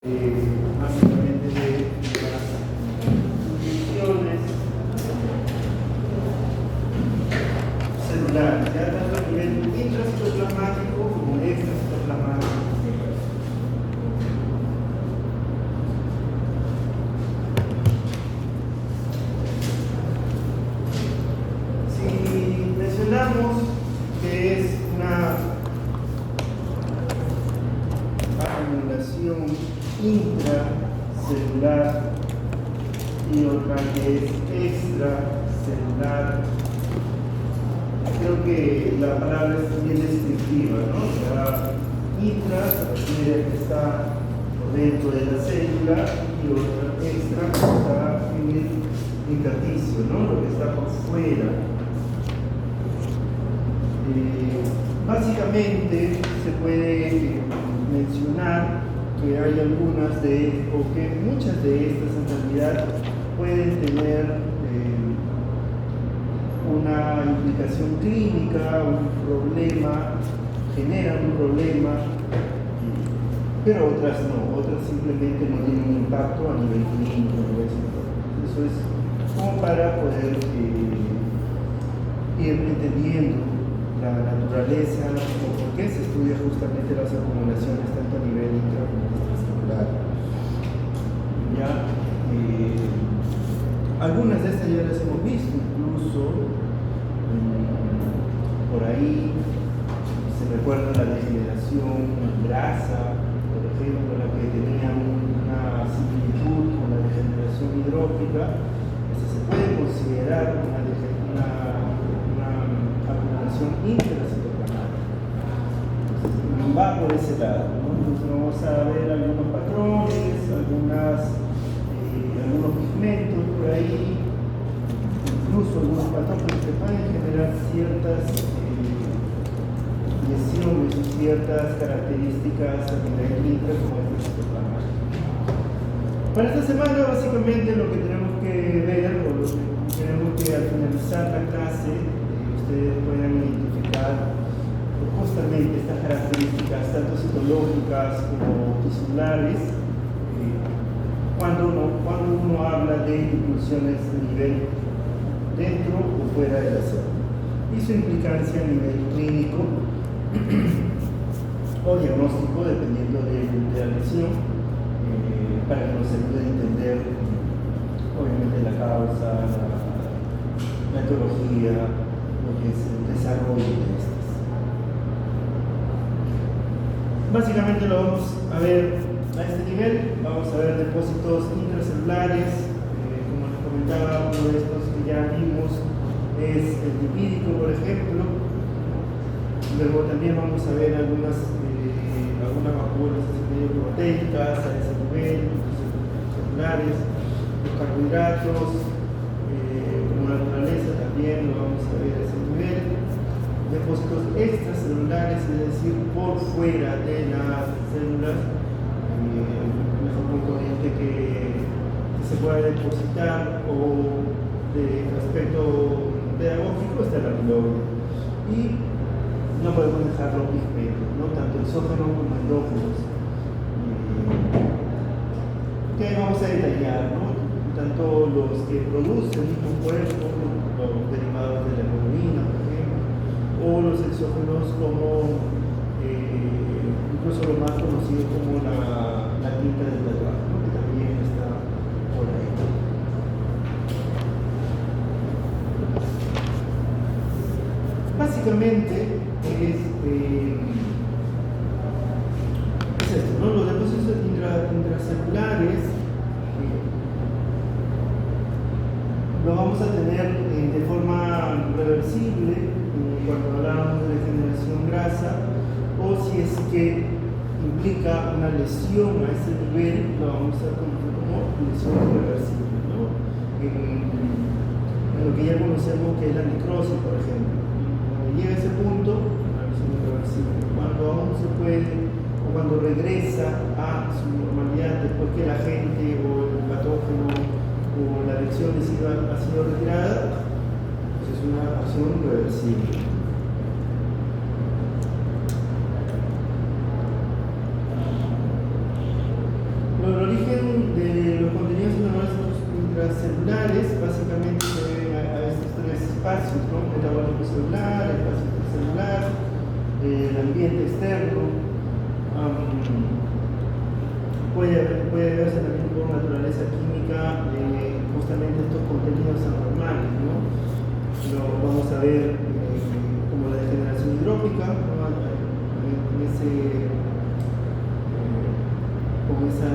básicamente de las condiciones celulares, ya tanto a nivel intracitoplasmático como extracitoplasmático. Si mencionamos que es una acumulación intracelular y otra que es extracelular, creo que la palabra es bien descriptiva, ¿no? O sea, intra se refiere a que está dentro de la célula y otra extra que está en el intersticio, ¿no? Lo que está por fuera. Básicamente se puede mencionar que hay algunas o que muchas de estas en realidad pueden tener una implicación clínica, un problema, generan un problema, pero otras no, otras simplemente no tienen un impacto a nivel clínico, a nivel científico. Eso es como para poder ir entendiendo la naturaleza o por qué se estudia justamente las acumulaciones tanto a nivel intra como extracelular. Algunas de estas ya las hemos visto, incluso por ahí se recuerda la degeneración en grasa, por ejemplo, la que tenía una similitud con la degeneración hidrópica. Se puede considerar una acumulación intracitoplasmática. Va por ese lado, ¿no? Entonces vamos a ver algunos patrones, algunos pigmentos por ahí, incluso algunos patrones que pueden generar ciertas lesiones o ciertas características a nivel intra como extracitoplasmático. Para esta semana básicamente lo que tenemos que ver o lo que tenemos que al finalizar la clase ustedes puedan identificar justamente estas características tanto citológicas como tisulares cuando uno habla de inclusiones de nivel dentro o fuera de la célula y su implicancia a nivel clínico o diagnóstico dependiendo de la lesión para que nos ayude a entender obviamente la causa, la etiología, lo que es el desarrollo de estas. Básicamente lo vamos a ver a este nivel, vamos a ver depósitos intracelulares, como les comentaba, uno de estos que ya vimos es el lipídico, por ejemplo. Luego también vamos a ver algunas vacunas medio proteicas a ese nivel, celulares, los carbohidratos, como naturaleza también lo vamos a ver a ese nivel. Depósitos extracelulares, es decir, por fuera de las células, el mejor componente que se pueda depositar o de aspecto pedagógico está el amiloide. Y no podemos dejar los pigmentos, ¿no? Tanto exógenos como endógenos. Que vamos a detallar, ¿no? Tanto los que producen el mismo cuerpo, los derivados de la hemoglobina, por ejemplo, o los exógenos como incluso lo más conocido como la tinta del tatuaje, ¿no? Que también está por ahí. Básicamente es esto, ¿no? Los depósitos intracelulares lo vamos a tener de forma reversible cuando hablamos de degeneración grasa, o si es que implica una lesión a ese nivel, lo vamos a conocer como lesión irreversible, ¿no? En lo que ya conocemos que es la necrosis, por ejemplo. Cuando llega a ese punto, una lesión irreversible. Cuando aún se puede, o cuando regresa a su normalidad después que el agente o el patógeno o la lesión ha sido retirada, pues es una acción reversible. intracelulares básicamente se deben a estos tres espacios, ¿no? Metabólico celular, el espacio intracelular, el ambiente externo. Puede verse también con naturaleza química justamente estos contenidos anormales, ¿no? Vamos a ver como la degeneración hidrópica, ¿no? Con esa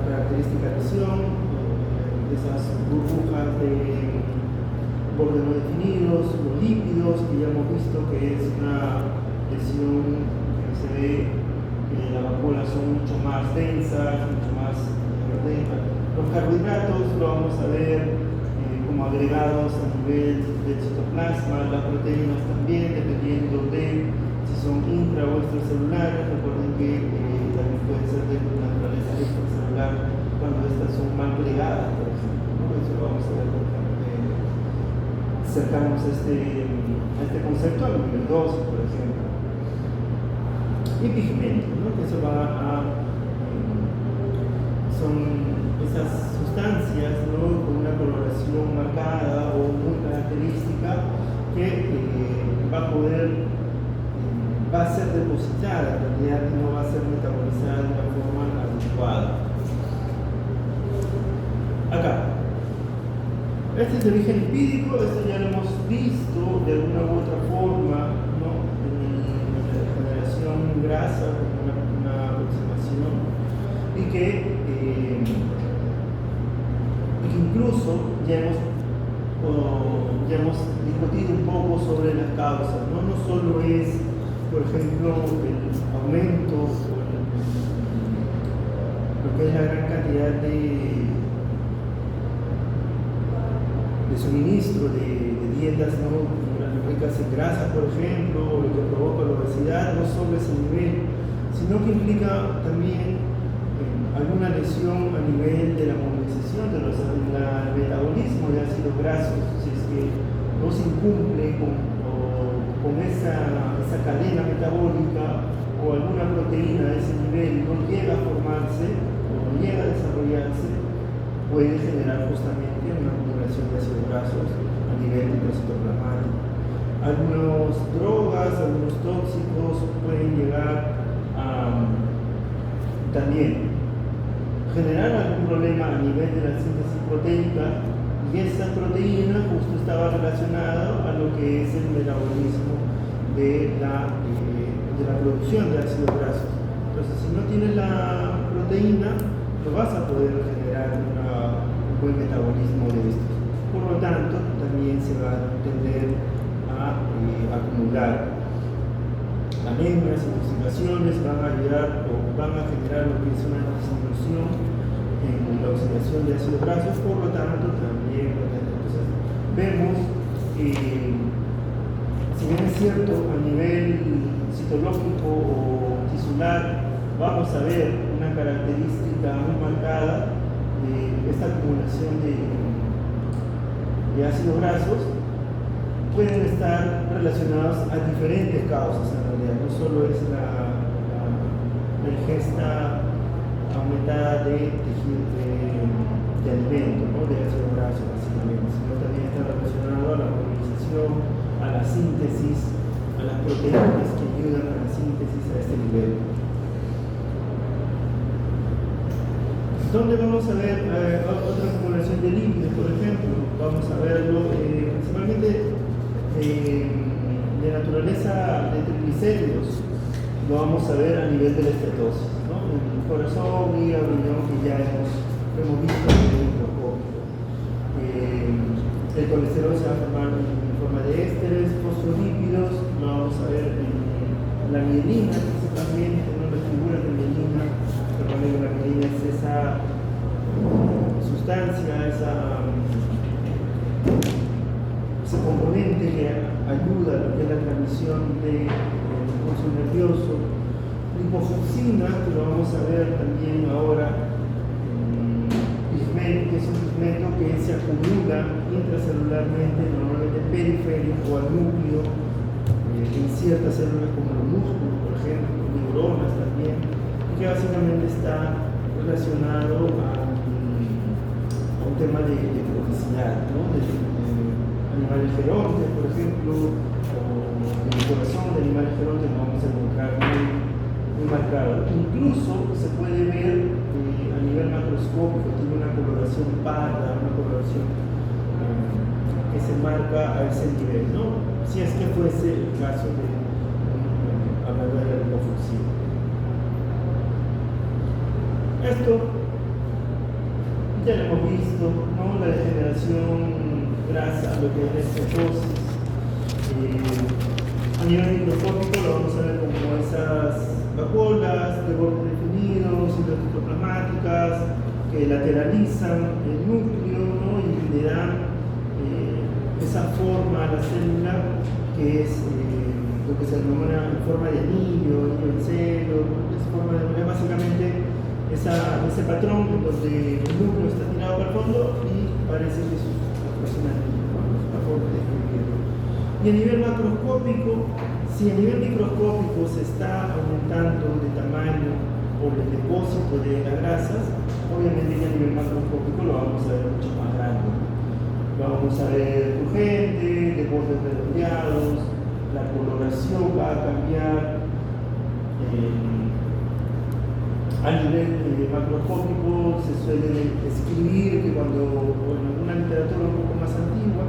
característica lesión, esas burbujas de bordes no definidos, los lípidos, que ya hemos visto que es una lesión que se ve que las vacuolas son mucho más densas, mucho más densas. Los carbohidratos lo vamos a ver como agregados a nivel del citoplasma, las proteínas también, dependiendo de si son intra o extracelulares. Recuerden que también pueden ser de naturaleza extracelular cuando estas son mal plegadas, por ejemplo, ¿no? Eso lo vamos a ver cercanos a este concepto al nivel 2, por ejemplo. Y pigmentos, ¿no? Que eso son esas sustancias, ¿no? Con una coloración marcada o muy característica que va a ser depositada en realidad y no va a ser metabolizada de una forma adecuada. Acá, este es de origen lipídico, esto ya lo hemos visto de alguna u otra forma, ¿no? En la regeneración grasa, una aproximación, y que incluso ya hemos discutido un poco sobre las causas, ¿no? No solo es, por ejemplo, el aumento, lo que es la gran cantidad de suministro de dietas, ¿no? Ricas en grasa, por ejemplo, o lo que provoca la obesidad, no solo ese nivel, sino que implica también alguna lesión a nivel de la movilización del metabolismo de ácidos grasos, si es que no se incumple con esa cadena metabólica o alguna proteína de ese nivel no llega a formarse o no llega a desarrollarse, puede generar justamente una acumulación de ácidos grasos a nivel intracitoplasmático. Algunas drogas, algunos tóxicos pueden llegar a también generar algún problema a nivel de la síntesis proteica, y esa proteína justo estaba relacionada a lo que es el metabolismo de la producción de ácidos grasos. Entonces, si no tienes la proteína, no vas a poder generar un buen metabolismo de estos. Por lo tanto, también se va a tender a acumular anemias, intoxicaciones, van a ayudar o van a generar lo que es una disminución en la oxidación de ácidos grasos, por lo tanto también. Entonces vemos si bien es cierto a nivel citológico o tisular vamos a ver una característica muy marcada de esta acumulación de ácidos grasos, pueden estar relacionados a diferentes causas en realidad, no solo es la ingesta aumentada de alimento, ¿no? De ácido graso básicamente, sino también está relacionado a la movilización, a la síntesis, a las proteínas que ayudan a la síntesis a este nivel. ¿Dónde vamos a ver otra acumulación de lípidos, por ejemplo? Vamos a verlo principalmente de naturaleza de triglicéridos, lo vamos a ver a nivel de la estatosis, ¿no? El corazón, hígado, riñón, que ya hemos visto en el microscopio. El colesterol se va a formar en forma de ésteres, fosfolípidos, lo vamos a ver en la mielina, principalmente, en las figuras de mielina. Recuerden que la mielina es esa sustancia, ese componente que ayuda a lo que es la transmisión del impulso nervioso. Lipofuncina, que lo vamos a ver también ahora, pigmento, que es un pigmento que se acumula intracelularmente, normalmente periférico al núcleo, en ciertas células como los músculos, por ejemplo, neuronas también, y que básicamente está relacionado a un tema de cronicidad, ¿no? De animales gerontes, por ejemplo, o en el corazón de animales gerontes lo vamos a encontrar muy marcado. Incluso se puede ver a nivel macroscópico, tiene una coloración parda, una coloración que se marca a ese nivel, ¿no? Si es que fuese el caso de hablar de la lipofucina. Esto ya lo hemos visto, ¿no? La degeneración grasa, lo que es cetosis. A nivel microscópico lo vamos a ver como esas vacuolas de bordes definidos, citoplasmáticas, que lateralizan el núcleo, ¿no? Y le dan esa forma a la célula que es lo que se denomina forma de anillo en celo, es forma de básicamente ese patrón donde el núcleo está tirado para el fondo y parece que es una anillo, ¿no? Es una forma de describirlo. Y a nivel macroscópico, si a nivel microscópico se está aumentando de tamaño por el depósito de las grasas, obviamente que a nivel macroscópico lo vamos a ver mucho más grande. Lo vamos a ver urgente, de bordes redondeados, la coloración va a cambiar. A nivel macroscópico se suele escribir que cuando, en una literatura un poco más antigua,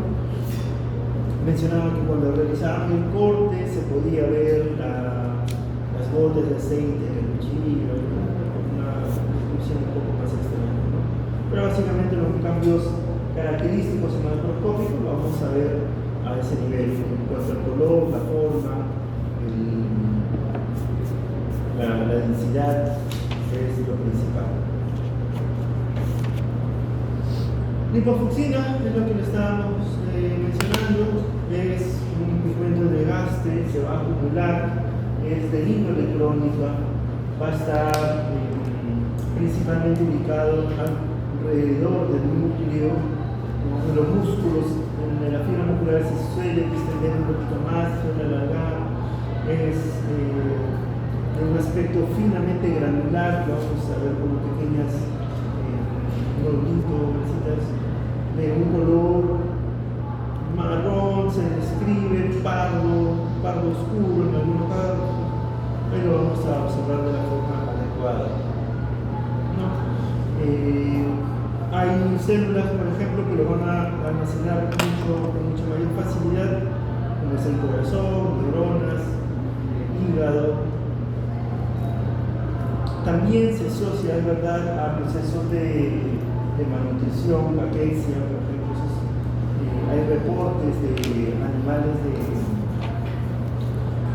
mencionaba que cuando realizaban el corte se podía ver las gotas de aceite en el cuchillo, una descripción un poco más extraña, ¿no? Pero básicamente los cambios característicos en macroscópico lo vamos a ver a ese nivel, en cuanto al color, la forma, la densidad es lo principal. Lipofucina es lo que le estábamos mencionando, es un pigmento de desgaste, se va a acumular, es de índole crónica, va a estar principalmente ubicado alrededor del núcleo, ¿no? En los músculos, en la fibra muscular se suele extender un poquito más, suele alargar, es un aspecto finamente granular, que vamos a ver como pequeñas gorditas de un color marrón, se describe pardo oscuro en algunos casos, pero vamos a observar de la forma adecuada, ¿no? Hay células, por ejemplo, que lo van a almacenar con mucha mayor facilidad, como es el corazón, neuronas, hígado. También se asocia, es verdad, a procesos de malnutrición, caquexia, por ejemplo. Hay reportes de animales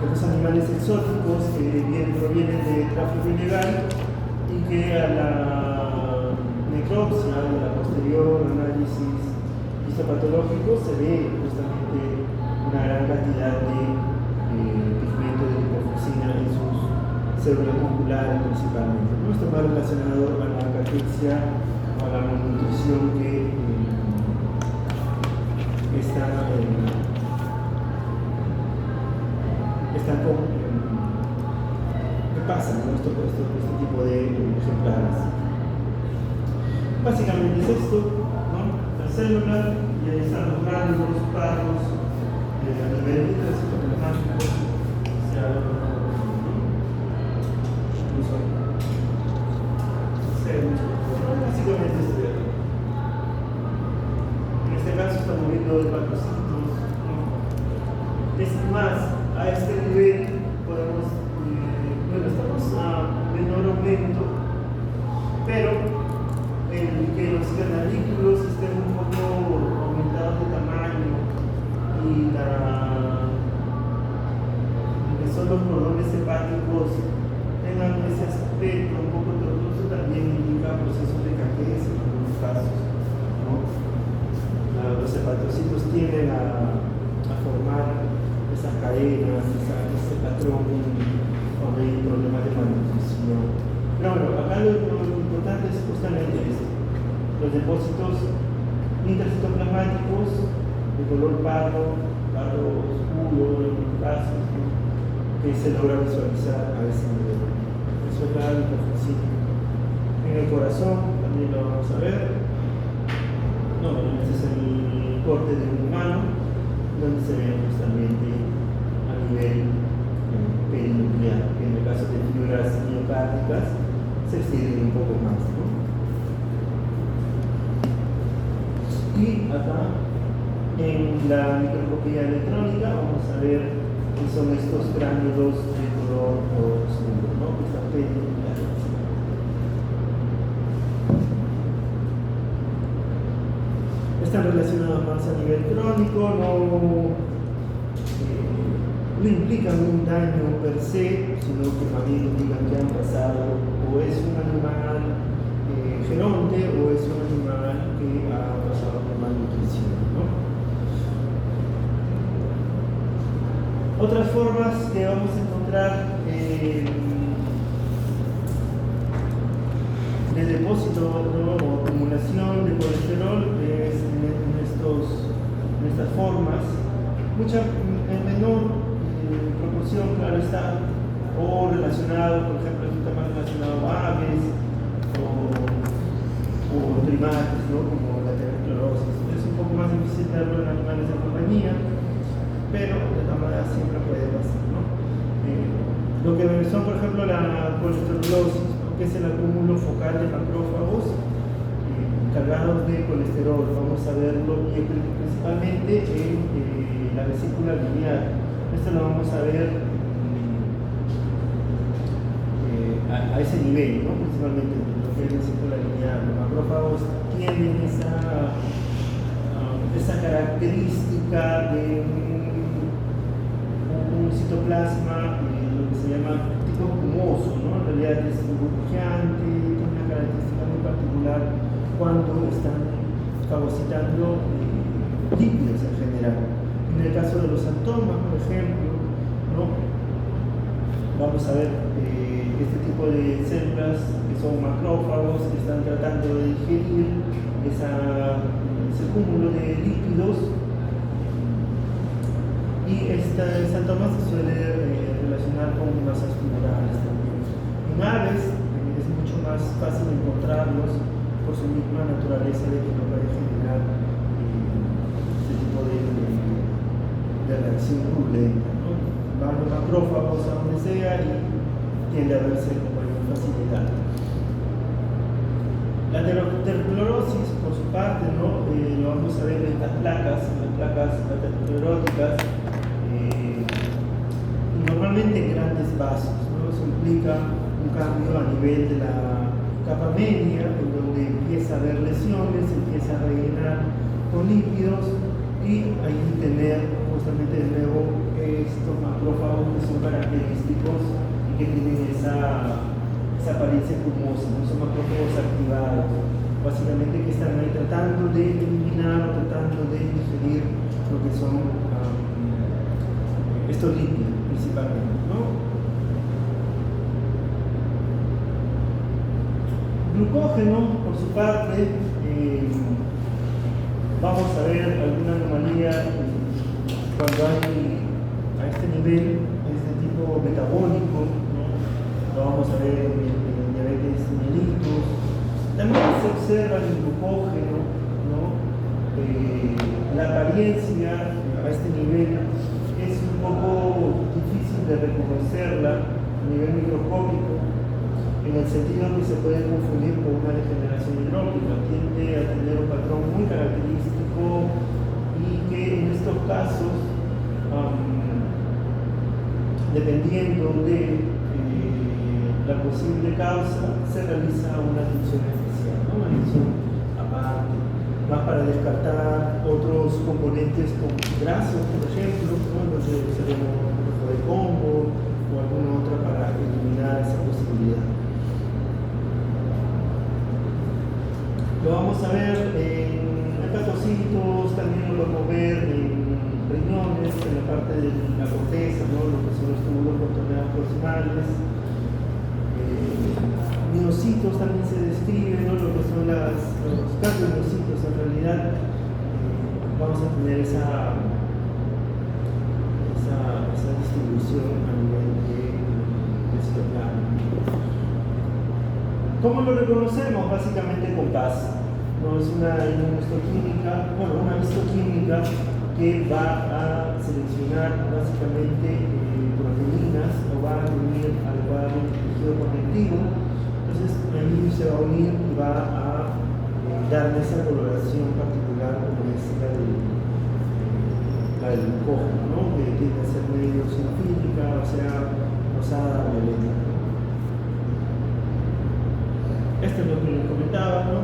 los animales exóticos que provienen de tráfico ilegal y que a la necropsia, a la posterior análisis histopatológico, se ve justamente una gran cantidad de pigmento de lipofucina en sus células musculares principalmente. ¿No? Esto va relacionado a la caquexia o a la malnutrición que pasa, ¿no? Este tipo de ejemplares. Básicamente es esto, ¿no? La célula, y ahí están los gránulos, pardos, a nivel citoplasmático, básicamente esto. En este caso estamos viendo hepatocitos, ¿no? Es más, a este nivel podemos, estamos a menor aumento, pero el que los canalículos estén un poco aumentados de tamaño y que son los cordones hepáticos tengan ese aspecto un poco tortuoso, también indica procesos de caquexia en algunos casos, ¿no? Los hepatocitos tienden a formar esas cadenas, ese patrón cuando hay problemas de malnutrición. Pero bueno, acá lo importante es justamente esto: los depósitos intracitoplasmáticos de color pardo oscuro en algunos casos, ¿no? Que se logra visualizar a ese nivel. Eso es la lipofucina. En el corazón también lo vamos a ver. No, bueno, este es el corte de un humano, donde se ve justamente a nivel perinuclear, que en el caso de fibras miocárdicas se extienden un poco más, ¿no? Y acá, en la microscopía electrónica, vamos a ver qué son estos gránulos de color oscuro, ¿no? Estas perinucleares. Están relacionados más a nivel crónico, no implican un daño per se, sino que más bien implican que han pasado o es un animal geronte o es un animal que ha pasado por malnutrición, ¿no? Otras formas que vamos a encontrar de depósito, ¿no? O acumulación de colesterol es en estas formas, en menor proporción, claro está, o relacionado, por ejemplo, está más relacionado a aves o primates, ¿no? Como la tuberculosis. Es un poco más difícil verlo en animales de compañía, pero de todas maneras siempre puede pasar, ¿no? Lo que son, por ejemplo, la colesterosis, ¿no? Que es el acúmulo focal de macrófagos cargados de colesterol. Vamos a verlo principalmente en la vesícula biliar. Esto lo vamos a ver a ese nivel, ¿no? Principalmente lo que es la vesícula biliar. Los macrófagos tienen esa característica de un citoplasma, lo que se llama tipo espumoso, ¿no? En realidad es burbujeante, tiene una característica muy particular cuando están fagocitando lípidos en general. En el caso de los santomas, por ejemplo, ¿no? Vamos a ver este tipo de células que son macrófagos que están tratando de digerir ese cúmulo de lípidos, y este santoma se suele relacionar con masas tumorales también. En aves es mucho más fácil encontrarlos por su misma naturaleza de que no puede generar este tipo de reacción purulenta, ¿no? Van los macrófagos a donde sea y tiende a verse con mayor facilidad. La aterosclerosis, por su parte, ¿no? Lo vamos a ver en las placas ateroscleróticas, normalmente en grandes vasos, ¿no? Eso implica un cambio a nivel de la capa media, en donde empieza a haber lesiones, empieza a rellenar con lípidos y ahí tener justamente de nuevo estos macrófagos que son característicos y que tienen esa apariencia espumosa, ¿no? Son macrófagos activados, básicamente que están ahí tratando de eliminar o tratando de digerir lo que son estos lípidos principalmente, ¿no? Glucógeno, por su parte, vamos a ver alguna anomalía cuando hay a este nivel, es de tipo metabólico, ¿no? Lo vamos a ver en diabetes mellitus. También se observa el glucógeno, ¿no? La apariencia a este nivel es un poco difícil de reconocerla a nivel microscópico, en el sentido que se puede confundir con una degeneración hidrópica. Tiende a tener un patrón muy característico y que en estos casos, dependiendo de la posible causa, se realiza una tinción especial, ¿no? Una tinción aparte, más para descartar otros componentes como grasos, por ejemplo, ¿no? Entonces sería un poco de combo o alguna otra para eliminar esa posibilidad. Lo vamos a ver en hepatocitos, también lo vamos a ver en riñones, en la parte de la corteza, ¿no? Lo que son los túbulos contorneados proximales. Miocitos también se describe, ¿no? Lo que son los cardiomiocitos. En realidad vamos a tener esa distribución a nivel de citoplasma. ¿Cómo lo reconocemos? Básicamente con PAS, ¿no? Es una inmunohistoquímica, bueno, una histoquímica que va a seleccionar básicamente proteínas o va a unir adecuadamente el tejido conectivo. Entonces el niño se va a unir y va a darle esa coloración particular como es la del glucógeno, ¿no? Que tiende a ser medio sinfítica, o sea, rosada, violeta. Esto es lo que les comentaba, ¿no?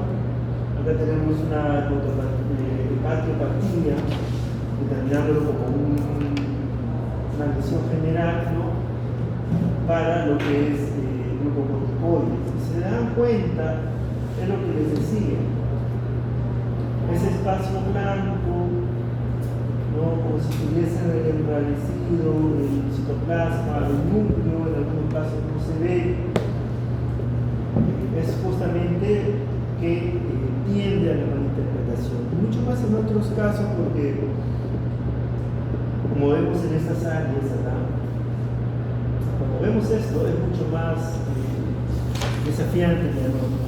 Acá tenemos una hepatopatía, determinándolo como una lesión general, ¿no? Para lo que es glucocorticoides. Si se dan cuenta, es lo que les decía, ese espacio blanco, ¿no? Como si tuviesen enrarecido el citoplasma, el núcleo, en algunos casos no se ve, es justamente que tiende a la malinterpretación. Mucho más en otros casos, porque como vemos en estas áreas acá, cuando vemos esto es mucho más desafiante,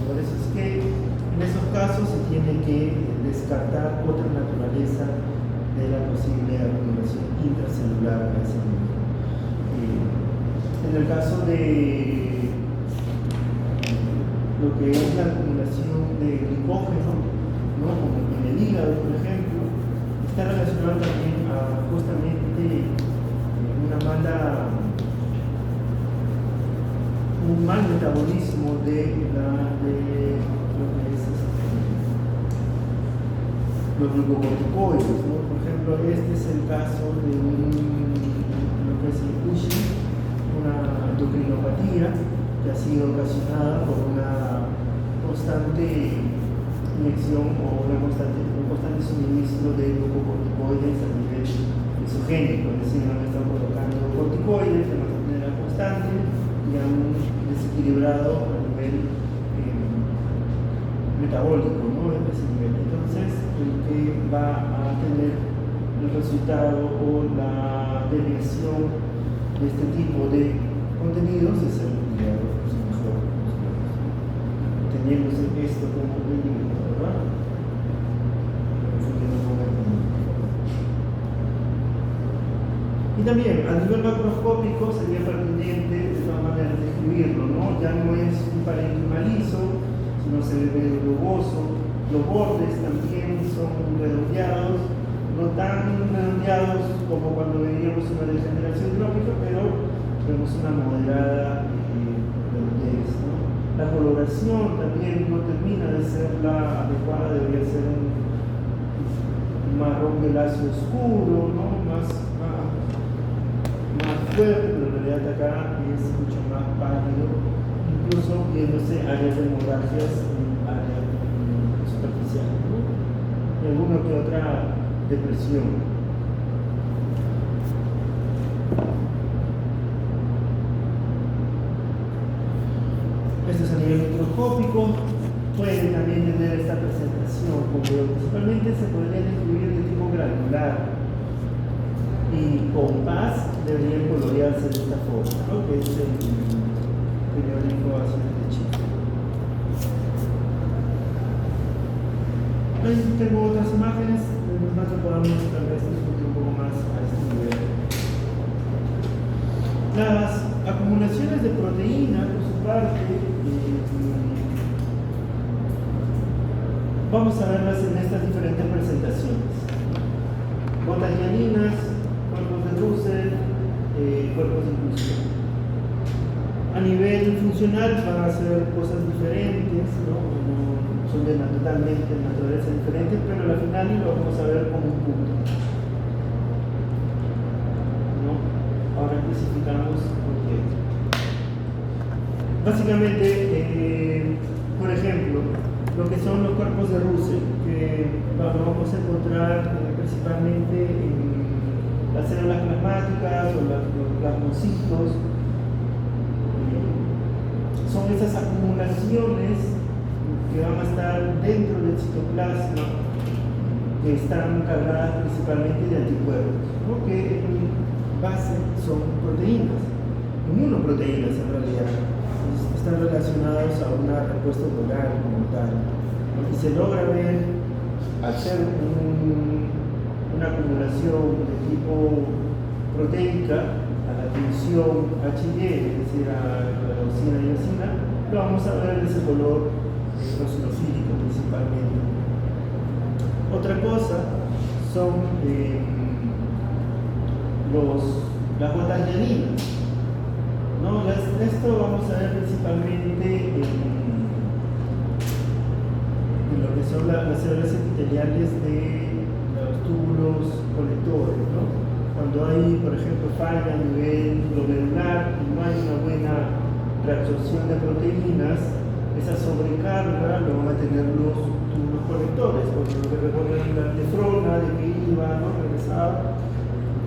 por eso es que en esos casos se tiene que descartar otra naturaleza de la posible acumulación intracelular a ese nivel. En el caso de lo que es la acumulación de glicógeno, ¿no? Como en el hígado, por ejemplo, está relacionado también a justamente un mal metabolismo de lo que es los glucocorticoides, ¿no? Por ejemplo, este es el caso de lo que es el Cushing, una endocrinopatía que ha sido ocasionada por una constante inyección o un constante suministro de glucocorticoides a nivel exogénico, es decir, no están colocando corticoides de manera constante y han desequilibrado a nivel metabólico, ¿no? En ese nivel. Entonces, el que va a tener el resultado o la desviación de este tipo de contenidos es el hígado, mejor, teniendo esto como un límite, ¿verdad? Y también, a nivel macroscópico, sería pertinente de todas maneras describirlo, ¿no? Ya no es un parénquima liso, sino se ve medio globoso. Los bordes también son redondeados, no tan redondeados como cuando veíamos una degeneración trópica, pero vemos una moderada redondez, ¿no? La coloración también no termina de ser la adecuada, debería ser un marrón violáceo oscuro, ¿no? Más fuerte, pero en realidad acá es mucho más pálido, incluso viéndose áreas de hemorragias en área superficial, ¿no? Y alguna que otra depresión. Esto es a nivel microscópico, puede también tener esta presentación, porque principalmente se podría describir de tipo granular y con paz deberían colorearse de esta forma, ¿no? Que es el periódico hacia el Chile. Ahí tengo otras imágenes, más que podamos tal vez discutir un poco más a este nivel. Las acumulaciones de proteína, por su parte, vamos a verlas en estas diferentes presentaciones. Gotas hialinas, cuerpos de Russell, cuerpos de inclusión. A nivel funcional van a ser cosas diferentes, ¿no? Son totalmente de naturaleza diferente, pero al final lo vamos a ver como un punto, ¿no? Ahora especificamos por qué. Básicamente, por ejemplo, lo que son los cuerpos de Russell, que vamos a encontrar principalmente en las células plasmáticas o los plasmocitos. Son esas acumulaciones que van a estar dentro del citoplasma, que están cargadas principalmente de anticuerpos, ¿no? Que en base son proteínas, inmunoproteínas en realidad, están relacionados a una respuesta ocular como tal, ¿no? Y se logra ver, al ser una acumulación de tipo proteica, a la tensión HY, es decir, a la leucina y eosina, lo vamos a ver de ese color eosinofílico principalmente. Otra cosa son las gotas hialinas, ¿no? Esto vamos a ver principalmente en lo que son las células epiteliales de los túbulos colectores, ¿no? Cuando hay, por ejemplo, falla a nivel glomerular y no hay una buena reabsorción de proteínas, esa sobrecarga lo van a tener los túbulos colectores, porque lo que recorren la nefrona, de que iba, ¿no? Regresaba,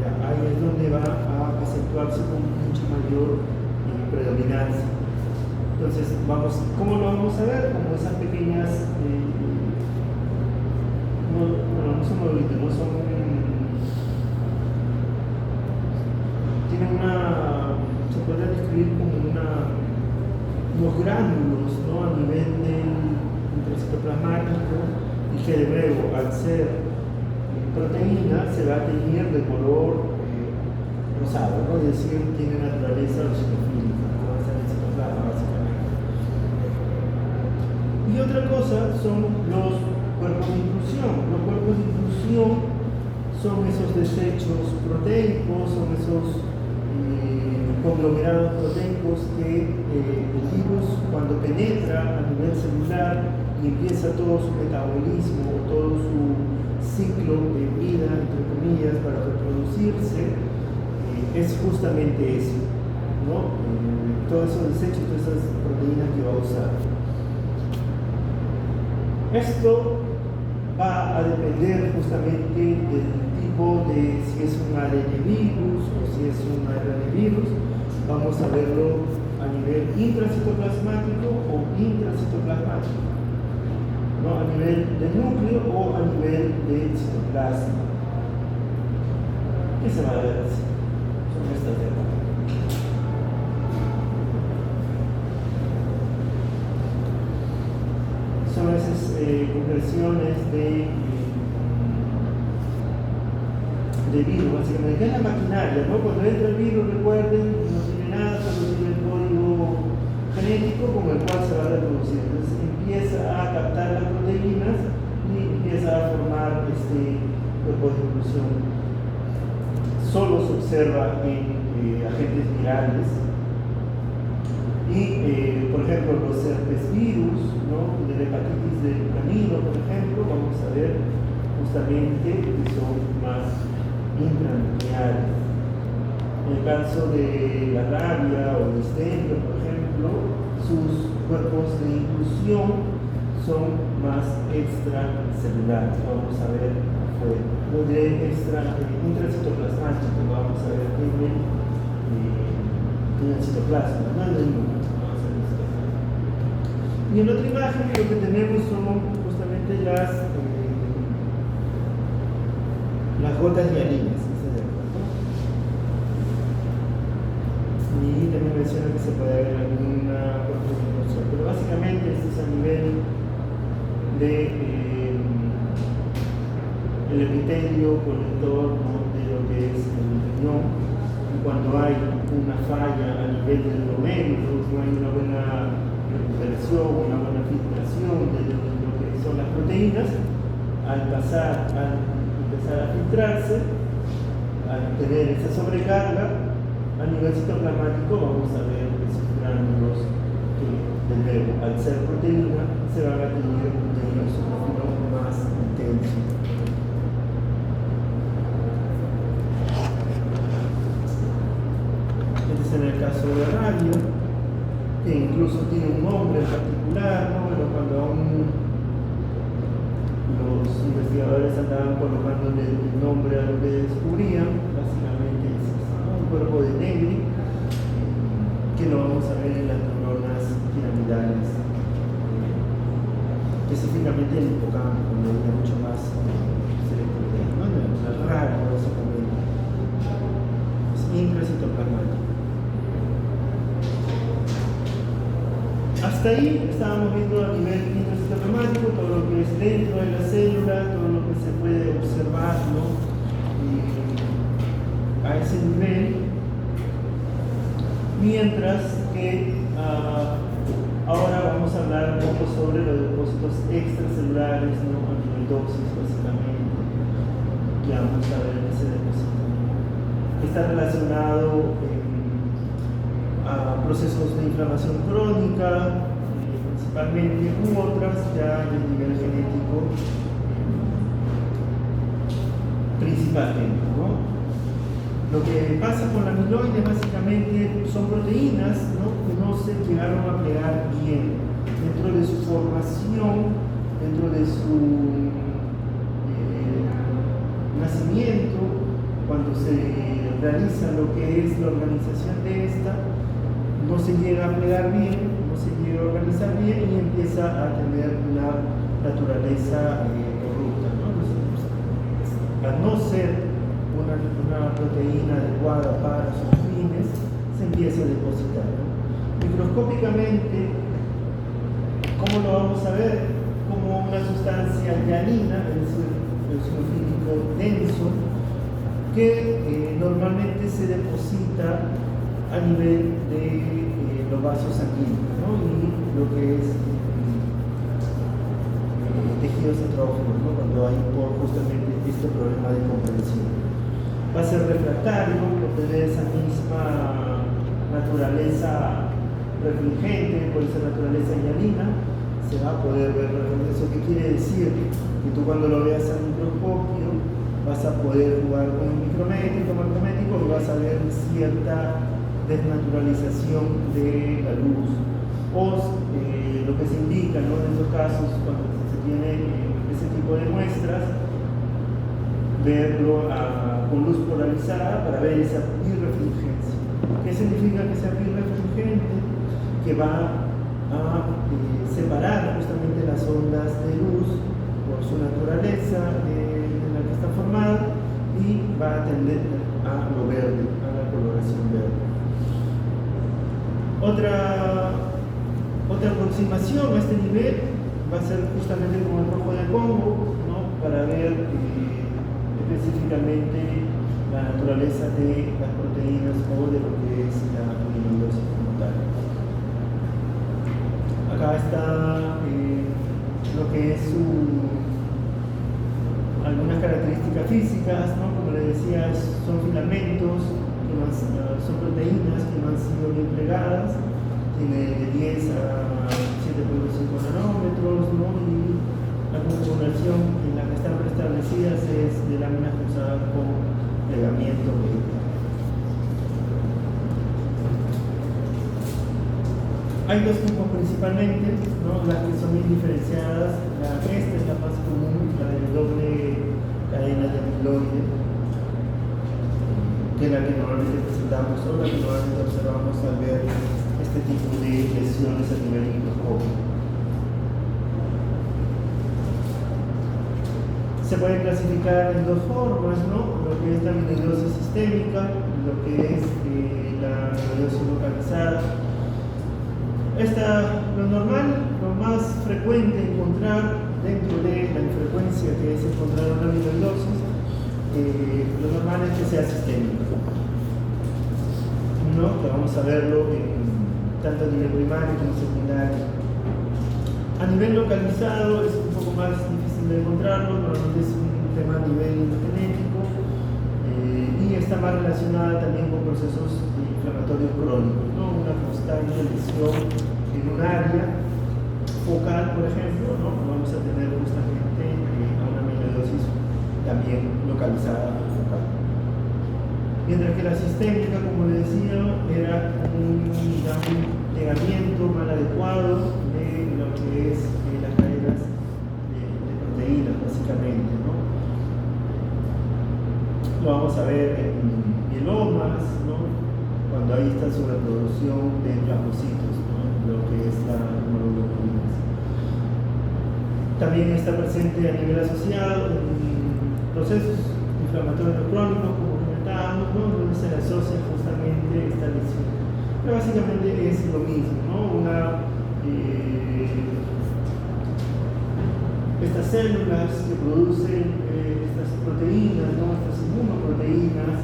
ya, ahí es donde va a acentuarse con mucha mayor predominancia. Entonces, ¿cómo lo vamos a ver? Como esas pequeñas, no son modelitos, no son. Tienen se podría describir como unos gránulos, ¿no? A nivel del intracitoplasmático, y que de nuevo, al ser proteína, se va a teñir de color rosado, ¿no? Es decir, tiene naturaleza eosinofílica, que va a ser el citoplasma básicamente. Y otra cosa son los cuerpos de inclusión. Los cuerpos de inclusión son esos desechos proteicos, son esos conglomerados proteicos que el virus, cuando penetra a nivel celular y empieza todo su metabolismo, todo su ciclo de vida, entre comillas, para reproducirse, es justamente eso, ¿no? Todos esos desechos, todas esas proteínas que va a usar. Esto va a depender justamente del tipo de si es un ADN virus o si es un RNA virus. Vamos a verlo a nivel intracitoplasmático o intracitoplasmático, ¿no? A nivel de núcleo o a nivel de citoplasma. ¿Qué se va a ver así? Son estas de acá. Son esas conversiones de virus, básicamente. Es la maquinaria, ¿no? Cuando entra el virus, recuerden, no tiene nada, solo tiene el código genético con el cual se va a reproducir. Entonces empieza a captar las proteínas y empieza a formar este cuerpo de inclusión. Solo se observa en agentes virales. Y, por ejemplo, los herpes virus, ¿no? De la hepatitis del canino, por ejemplo, vamos a ver justamente que son más intranucleares. En el caso de la rabia o el histerio, por ejemplo, sus cuerpos de inclusión son más extracelulares. Vamos a ver afuera. Lo de intracitoplasmático, vamos a ver en el citoplasma, no en el núcleo. Y en otra imagen lo que tenemos son justamente las gotas hialinas. Y también menciona que se puede ver alguna contribución, pero básicamente esto es a nivel de el epitelio colector, ¿no? De lo que es el riñón. Y cuando hay una falla a nivel del glomérulo, no hay una buena recuperación, una buena filtración de lo que son las proteínas, al empezar a filtrarse, al tener esa sobrecarga, a nivel citoplasmático vamos a ver esos gránulos que, de nuevo, al ser proteína, se van a tener un eosinófilo más intenso. Este es en el caso de radio, que incluso tiene un nombre en particular, ¿no? Bueno, cuando aún los investigadores andaban colocándole el nombre a lo que descubrían, básicamente es un cuerpo de Negri, que lo vamos a ver en las neuronas piramidales, específicamente en el hipocampo, donde hay mucho más selectividad, ¿no? Es raro, básicamente. Es intracitoplasmático. Hasta ahí estábamos viendo a nivel intracitoplasmático todo lo que es a ese nivel, mientras que ahora vamos a hablar un poco sobre los depósitos extracelulares, ¿no? A nivel dosis, básicamente, que vamos a ver en ese depósito. Está relacionado a procesos de inflamación crónica, principalmente, u otras ya de nivel genético, principalmente, ¿no? Lo que pasa con la amiloide básicamente son proteínas, ¿no? Que no se llegaron a plegar bien dentro de su formación, dentro de su nacimiento, cuando se realiza lo que es la organización de esta, no se llega a plegar bien, no se llega a organizar bien y empieza a tener una naturaleza corrupta, ¿no? Entonces, al no ser una proteína adecuada para sus fines, se empieza a depositar, ¿no? Microscópicamente, ¿cómo lo vamos a ver? Como una sustancia hialina, es decir, eosinofílico denso, que normalmente se deposita a nivel de los vasos sanguíneos, ¿no? Y lo que es tejidos estrógenos, ¿no? Cuando hay justamente este problema de comprensión. Va a ser refractario por tener esa misma naturaleza refringente, por esa naturaleza hialina, se va a poder ver reflejado. ¿Eso qué quiere decir? Que tú cuando lo veas al microscopio vas a poder jugar con un micrométrico, macrométrico y vas a ver cierta desnaturalización de la luz. O lo que se indica, ¿no? En estos casos, cuando se tiene ese tipo de muestras, verlo con luz polarizada para ver esa birrefringencia. ¿Qué significa que esa birrefringente? Que va a separar justamente las ondas de luz por su naturaleza en la que está formada y va a tender a lo verde, a la coloración verde. Otra aproximación a este nivel va a ser justamente como el rojo de Congo, ¿no? Para ver específicamente la naturaleza de las proteínas o de lo que es la amiloidosis como tal. Acá está lo que es algunas características físicas, ¿no? Como les decía, son filamentos, son proteínas que no han sido bien plegadas, tiene de 10 a 7.5 nanómetros, ¿no? Y la configuración en la que están preestablecidas es de láminas cruzadas con plegamiento vegetal. Hay dos tipos principalmente, ¿no? Las que son bien diferenciadas. Esta es la más común, la de doble cadena de amiloide, que es la que normalmente presentamos o la que normalmente observamos al ver este tipo de lesiones a nivel microscópico. Se puede clasificar en dos formas, ¿no? Lo que es la amiloidosis sistémica, lo que es la amiloidosis localizada. Lo normal, lo más frecuente encontrar dentro de la infrecuencia que es encontrar una amiloidosis, lo normal es que sea sistémico, ¿no? Que vamos a verlo tanto a nivel primario como secundario. A nivel localizado es un poco más difícil de encontrarlo, normalmente es un tema a nivel genético y está más relacionada también con procesos inflamatorios crónicos, ¿no? Una constante lesión en un área focal, por ejemplo, ¿no? Vamos a tener justamente a una amiloidosis también localizada focal. Mientras que la sistémica, como les decía, era un plegamiento mal adecuado de lo que es las cadenas de proteínas, básicamente, ¿no? Lo vamos a ver en mielomas, ¿no? Cuando hay esta sobreproducción de plasmocitos, ¿no? Lo que es la hemoglobina. También está presente a nivel asociado en procesos inflamatorios crónicos, como comentábamos, ¿no? Donde se le asocia justamente esta lesión. Pero básicamente es lo mismo, ¿no? Estas células que producen estas proteínas, ¿no? Estas inmunoproteínas,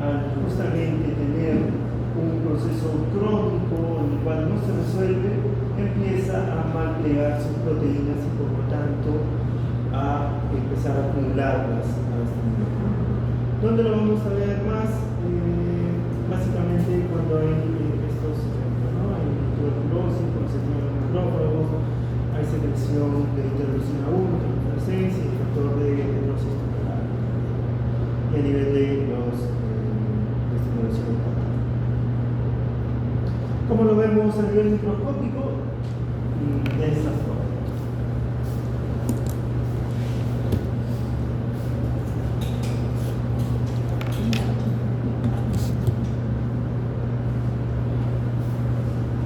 al justamente tener un proceso crónico en el cual no se resuelve, empieza a malplegar sus proteínas y por lo tanto a empezar a acumularlas a este nivel. ¿Dónde lo vamos a ver más? Básicamente cuando hay estos ejemplos, ¿no? Hay tuberculosis, cuando se tienen los macrófagos, hay secreción de interleucina 1, interleucina 6 y el factor de fibrosis tumoral. Y a nivel de los de estimulación hepática. ¿Cómo lo vemos a nivel microscópico? De esta forma.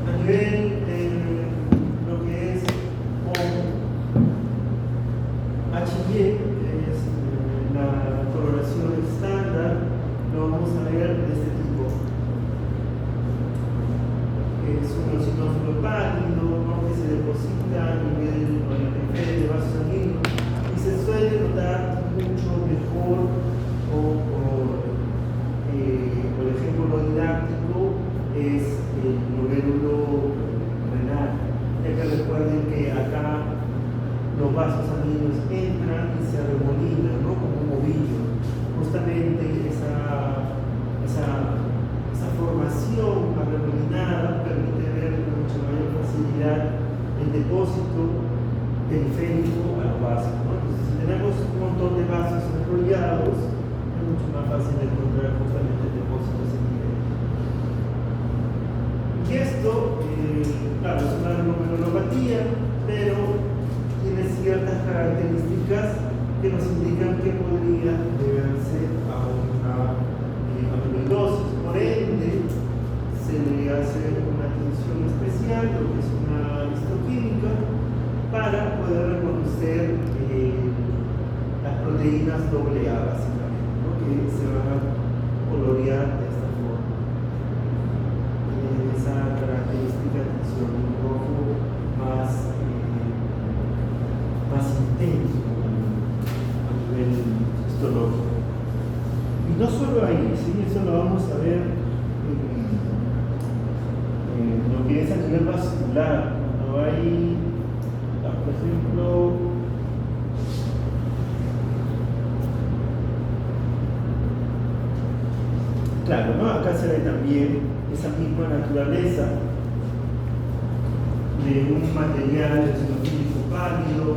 A nivel lo que es con HY, que es la coloración estándar, lo vamos a ver de este tipo. Es un eosinófilo pálido, ¿no? Que se deposita a nivel de vasos sanguíneos y se suele notar mucho mejor por ejemplo, lo didáctico es el glomérulo renal, ya que recuerden que acá los vasos sanguíneos entran y se arremolinan, ¿no? Como un ovillo. Justamente esa formación arremolinada permite ver con mucha mayor facilidad el depósito periférico a los vasos, ¿no? Entonces, si tenemos un montón de vasos enrollados, es mucho más fácil de encontrar justamente el depósito a ese nivel. Y esto, claro, es una glomerulopatía, pero tiene ciertas características que nos indican que podría deberse a una amiloidosis. Por ende, se le hace una atención especial, lo que es una histoquímica, para poder reconocer las proteínas AA, básicamente, ¿no? Que se van a colorear de esta forma. Esa característica de atención, un rojo más intenso a nivel histológico. Y no solo ahí, ¿sí? Eso lo vamos a ver en lo que es a nivel vascular. Cuando hay, por ejemplo, claro, ¿no? Acá se ve también esa misma naturaleza de un material eosinofílico pálido,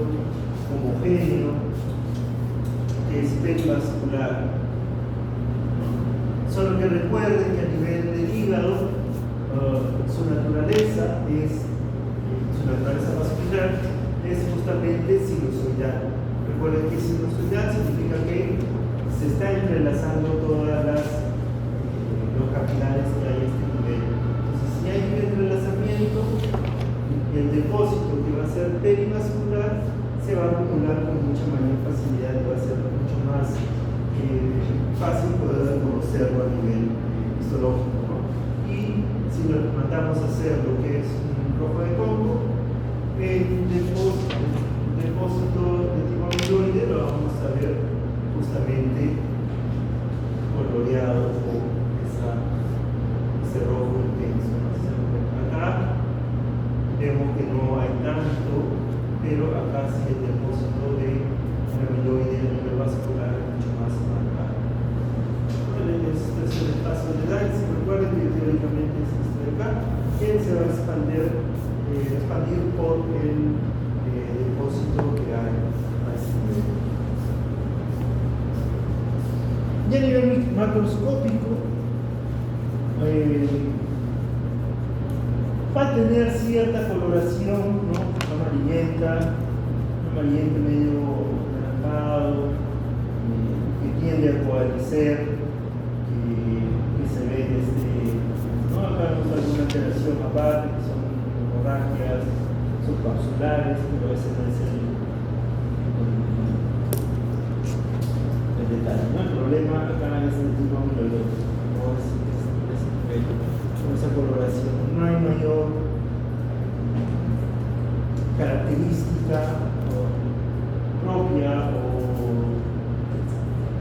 homogéneo, que es perivascular. Solo que recuerden que a nivel del hígado, su naturaleza vascular es justamente sinusoidal. Recuerden que sinusoidal significa que se está entrelazando todas los capilares que hay a este nivel. Entonces, si hay un entrelazamiento, el depósito que va a ser perivascular se va a acumular con mucha mayor facilidad y va a ser mucho más fácil poder conocerlo a nivel histológico, ¿no? Y si lo mandamos a hacer lo que es un rojo de Congo, el depósito de tipo amiloide lo vamos a ver justamente coloreado con ese rojo intenso, ¿no? Acá vemos que no hay tanto, pero acá sí el depósito de amiloide a nivel vascular es mucho más marcado. Este es el espacio de Dykes, recuerden que teóricamente es este de acá, que se va a expandir por el depósito que hay a este nivel. Y a nivel macroscópico, va a tener cierta coloración, ¿no? Amarillenta medio anaranjado, que tiende a coalicer, que se ve desde, ¿no? Acá vemos alguna alteración aparte, que son hemorragias subcapsulares, pero ese no es el detalle, ¿no? El problema acá es el tipo amiloidoso, no es con esa coloración. No hay mayor característica propia o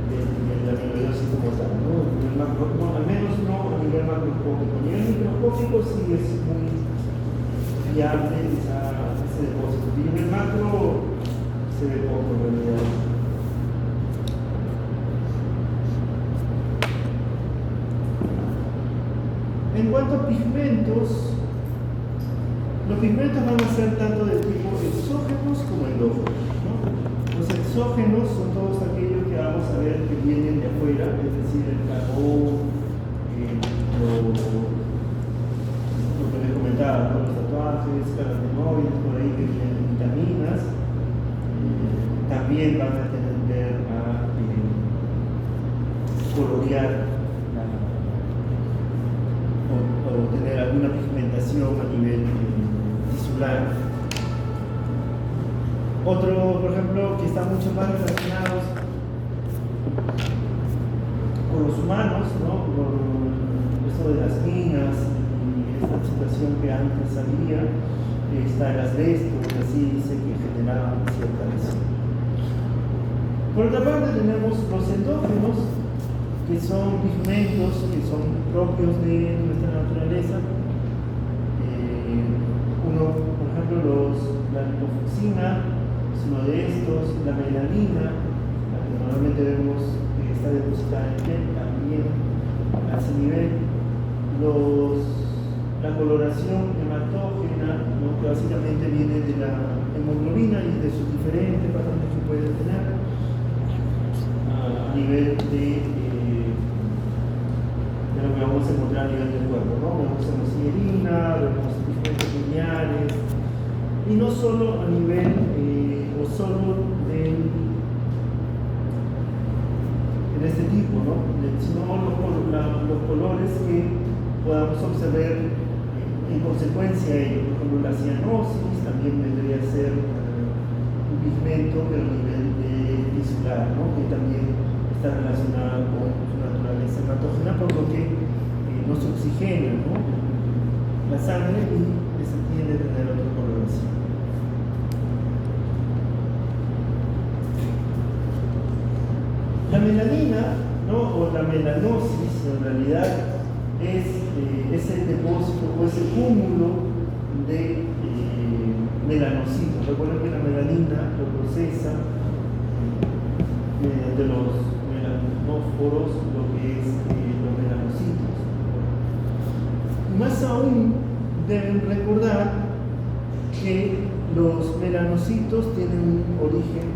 de la amiloidosis como tal, ¿no? microscópico sí es muy fiable ese depósito. Y en el macro se ve poco en realidad. En cuanto a pigmentos, los pigmentos van a ser tanto de tipo exógenos como endógenos, ¿no? Los exógenos son todos aquellos que vamos a ver que vienen de afuera, es decir, el carbón, lo que les comentaba, ¿no? Los tatuajes, carotenoides, por ahí que tienen vitaminas, también van a tender a colorear o tener alguna pigmentación a nivel tisular. Otro, por ejemplo, que está mucho más relacionados con los humanos, ¿no? Con esto de las minas y esta situación que antes había, está el asbesto, que así dice que generaba cierta lesión. Por otra parte tenemos los endógenos, que son pigmentos que son propios de nuestra naturaleza. Por ejemplo, la lipofucsina es uno de estos, la melanina, la que normalmente vemos que está depositada en el piel, también a ese nivel. La coloración hematógena, ¿no? Que básicamente viene de la hemoglobina y de sus diferentes patrones que puede tener a nivel de lo que vamos a encontrar a nivel del cuerpo, ¿no? Vemos hemosiderina, vemos pigmentos lineares, y no solo a nivel o solo en este tipo, ¿no? Sino los colores que podamos observar en consecuencia de, por ejemplo, la cianosis también vendría a ser un pigmento pero a nivel tisular, ¿no? Que también está relacionada con su naturaleza hematógena, por lo que no se oxigena, ¿no? La sangre y se tiende a tener otra coloración. La melanina, ¿no? O la melanosis, en realidad es el depósito o es el cúmulo de melanocitos. Recuerden que la melanina lo procesa mediante los melanóforos, lo que es los melanocitos. Más aún, deben recordar que los melanocitos tienen un origen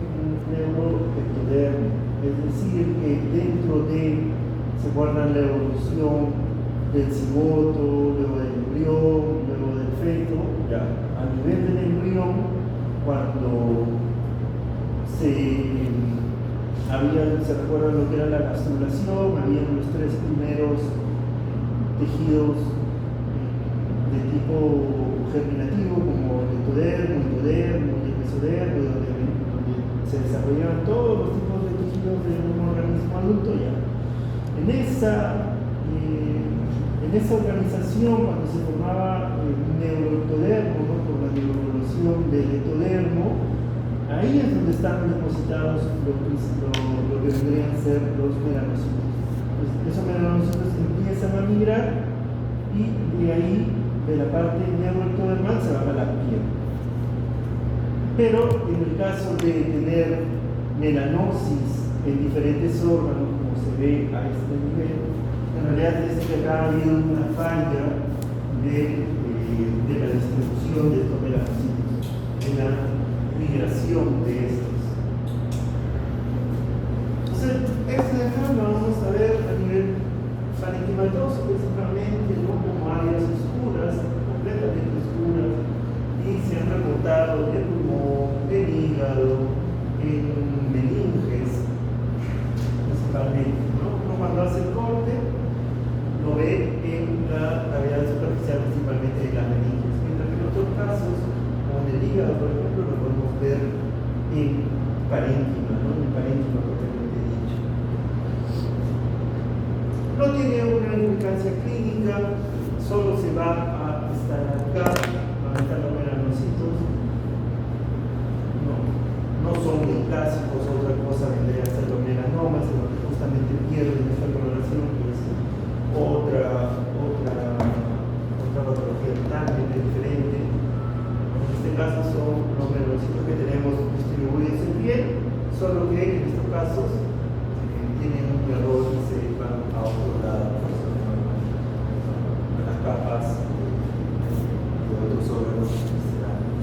neuroectodérmico, es decir, que dentro de se guarda la evolución del cigoto, luego del embrión, luego del feto. Ya a nivel del embrión, cuando se recuerda lo que era la gastrulación, habían los tres primeros tejidos de tipo germinativo, como el ectodermo, endodermo y el mesodermo, donde se desarrollaban todos los tipos de tejidos de un organismo adulto. Ya en esa organización, cuando se formaba el neuroectodermo, ¿no? Por la neuroevolución del ectodermo, ahí es donde están depositados lo que vendrían a ser los melanocitos. Pues esos melanocitos empiezan a migrar y de ahí, de la parte neuroectodermal, se van a la piel. Pero en el caso de tener melanosis en diferentes órganos, como se ve a este nivel, en realidad es que acá ha habido una falla de la distribución de estos melanocitos, de la migración de estos. Entonces, este de acá lo vamos a ver a nivel parenquimatoso, principalmente, ¿no? Como áreas oscuras, completamente oscuras, y se han reportado en pulmón, en hígado, en meninges, principalmente, ¿no? Uno cuando hace el corte lo ve en la cavidad superficial, principalmente de las meninges, mientras que en otros casos, como en el hígado, por ejemplo, lo podemos ver en parénquima, ¿no? En el parénquima propiamente dicho. No tiene una implicancia clínica, solo se va a estancar, a estar los melanocitos. No son neoplásicos, otra cosa vendría a ser los melanomas, en los que justamente pierden esta coloración, que es otra casos tienen un error y se van a otro lado, a las capas de otros órganos viscerales.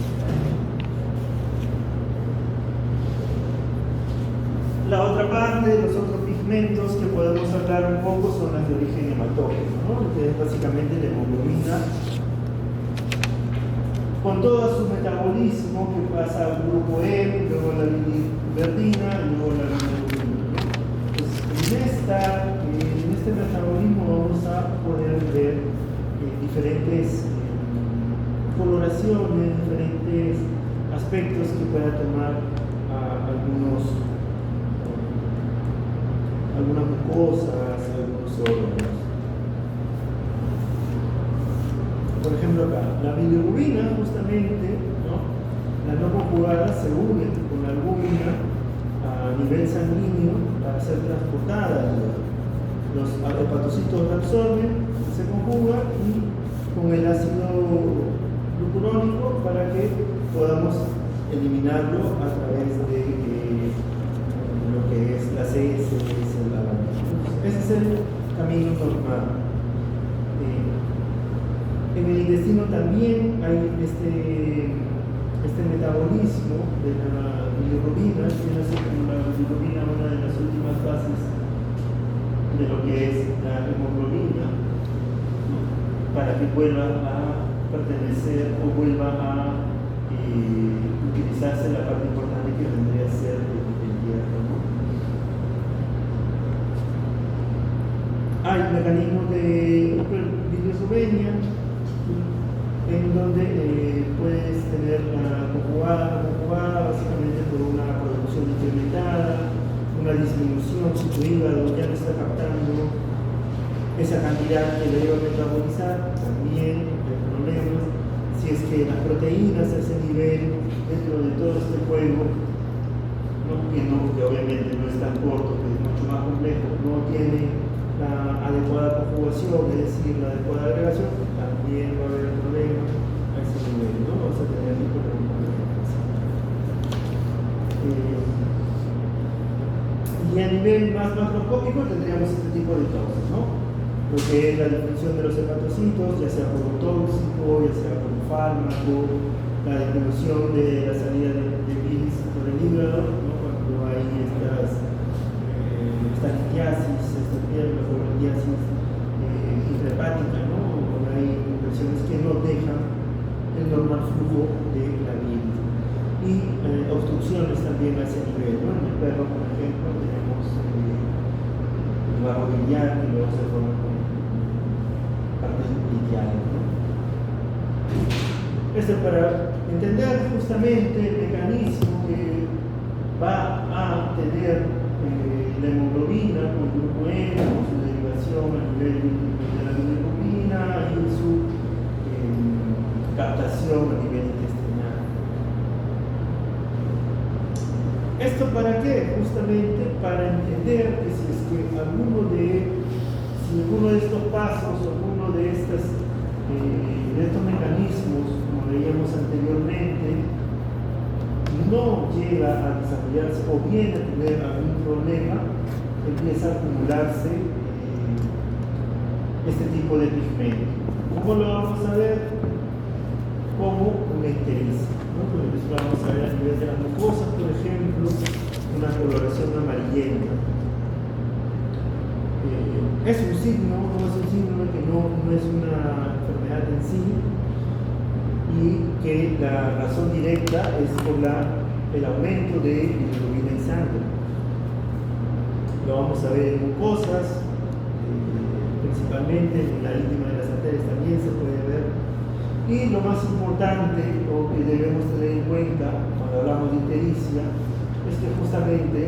La otra parte, los otros pigmentos que podemos hablar un poco son las de origen hematógeno, ¿no? Que es básicamente la hemoglobina, con todo su metabolismo que pasa al grupo E, luego la biliverdina y luego la bilirrubina, ¿no? Entonces, en este metabolismo vamos a poder ver diferentes coloraciones, diferentes aspectos que pueda tomar algunas mucosas, algunos órganos. Por ejemplo acá, la bilirrubina justamente, ¿no? Las no conjugadas se unen con la albúmina a nivel sanguíneo para ser transportada. Los hepatocitos la absorben, se conjugan y con el ácido glucurónico para que podamos eliminarlo a través de lo que es las heces, la orina. Ese es el camino normal. En el intestino también hay este metabolismo de la bilirrubina, que es la bilirrubina una de las últimas fases de lo que es la hemoglobina, ¿no? Para que vuelva a pertenecer o vuelva a utilizarse la parte importante que vendría a ser el hierro, ¿no? Hay mecanismos de bilirrubina en donde puedes tener la conjugada básicamente por una producción incrementada, una disminución si tu hígado ya no está captando esa cantidad que le iba a metabolizar, también hay problemas. Si es que las proteínas a ese nivel, dentro de todo este juego, que obviamente no es tan corto, que es mucho más complejo, no tiene la adecuada conjugación, es decir, la adecuada agregación, también va a haber problemas a ese nivel, ¿no? Vamos a tener problemas. Y a nivel más macroscópico tendríamos este tipo de causas, ¿no? Lo que es la disminución de los hepatocitos, ya sea por un tóxico, ya sea por un fármaco, la disminución de la salida de bilis por el hígado, ¿no? Cuando hay esta litiasis, la litiasis intrahepática, ¿no? Cuando hay infecciones que no dejan el normal flujo de la bilis. Y obstrucciones también a ese nivel, ¿no? En el perro, por ejemplo, tenemos el barro biliar que luego se forma con parte litial, ¿no? Esto es para entender justamente el mecanismo que va a tener la hemoglobina con el grupo E, con su derivación a nivel de la bilirrubina y su captación a nivel intestinal. ¿Esto para qué? Justamente para entender que si es que alguno de estos pasos, alguno de estos mecanismos, como veíamos anteriormente, no llega a desarrollarse o viene a tener algún problema, empieza a acumularse este tipo de pigmento. ¿Cómo lo vamos a ver? Como una ictericia, ¿no? Entonces vamos a ver a nivel de las mucosas, por ejemplo, una coloración amarillenta. Es un signo, no es un signo que no es una enfermedad en sí, y que la razón directa es por el aumento de bilirrubina en sangre. Lo vamos a ver en mucosas, principalmente en la íntima de las arterias también se puede ver. Y lo más importante, o que debemos tener en cuenta cuando hablamos de ictericia, es que justamente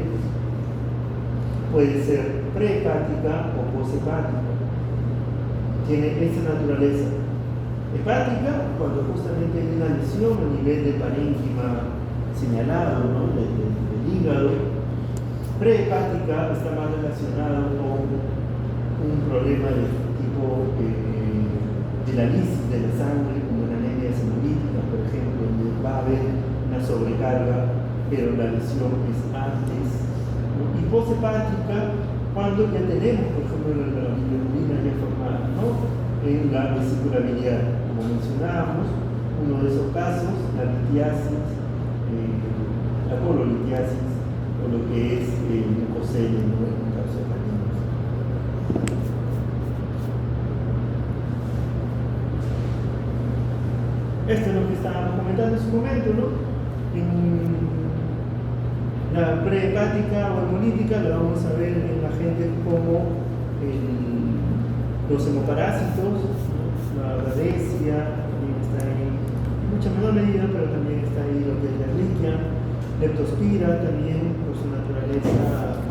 puede ser prehepática o poshepática. Tiene esa naturaleza. Hepática, cuando justamente hay una lesión a nivel del parénquima señalado, ¿no? del hígado. Prehepática está más relacionado con un problema de tipo de la lisis de la sangre, como la anemia hemolítica, por ejemplo, donde va a haber una sobrecarga, pero la lesión es antes, ¿no? Y poshepática cuando ya tenemos, por ejemplo, la bilirrubina ya formada, ¿no? En la vesícula biliar, como mencionábamos, uno de esos casos, la litiasis, la cololitiasis, o lo que es mucocelia, ¿no? En casos caninos. Esto es lo que estábamos comentando en su momento, ¿no? En la prehepática o hemolítica la vamos a ver en la gente como los hemoparásitos, ¿no? La rhadesia, también está en mucha menor medida, pero también está ahí lo que es la Ehrlichia, Leptospira también, por su naturaleza,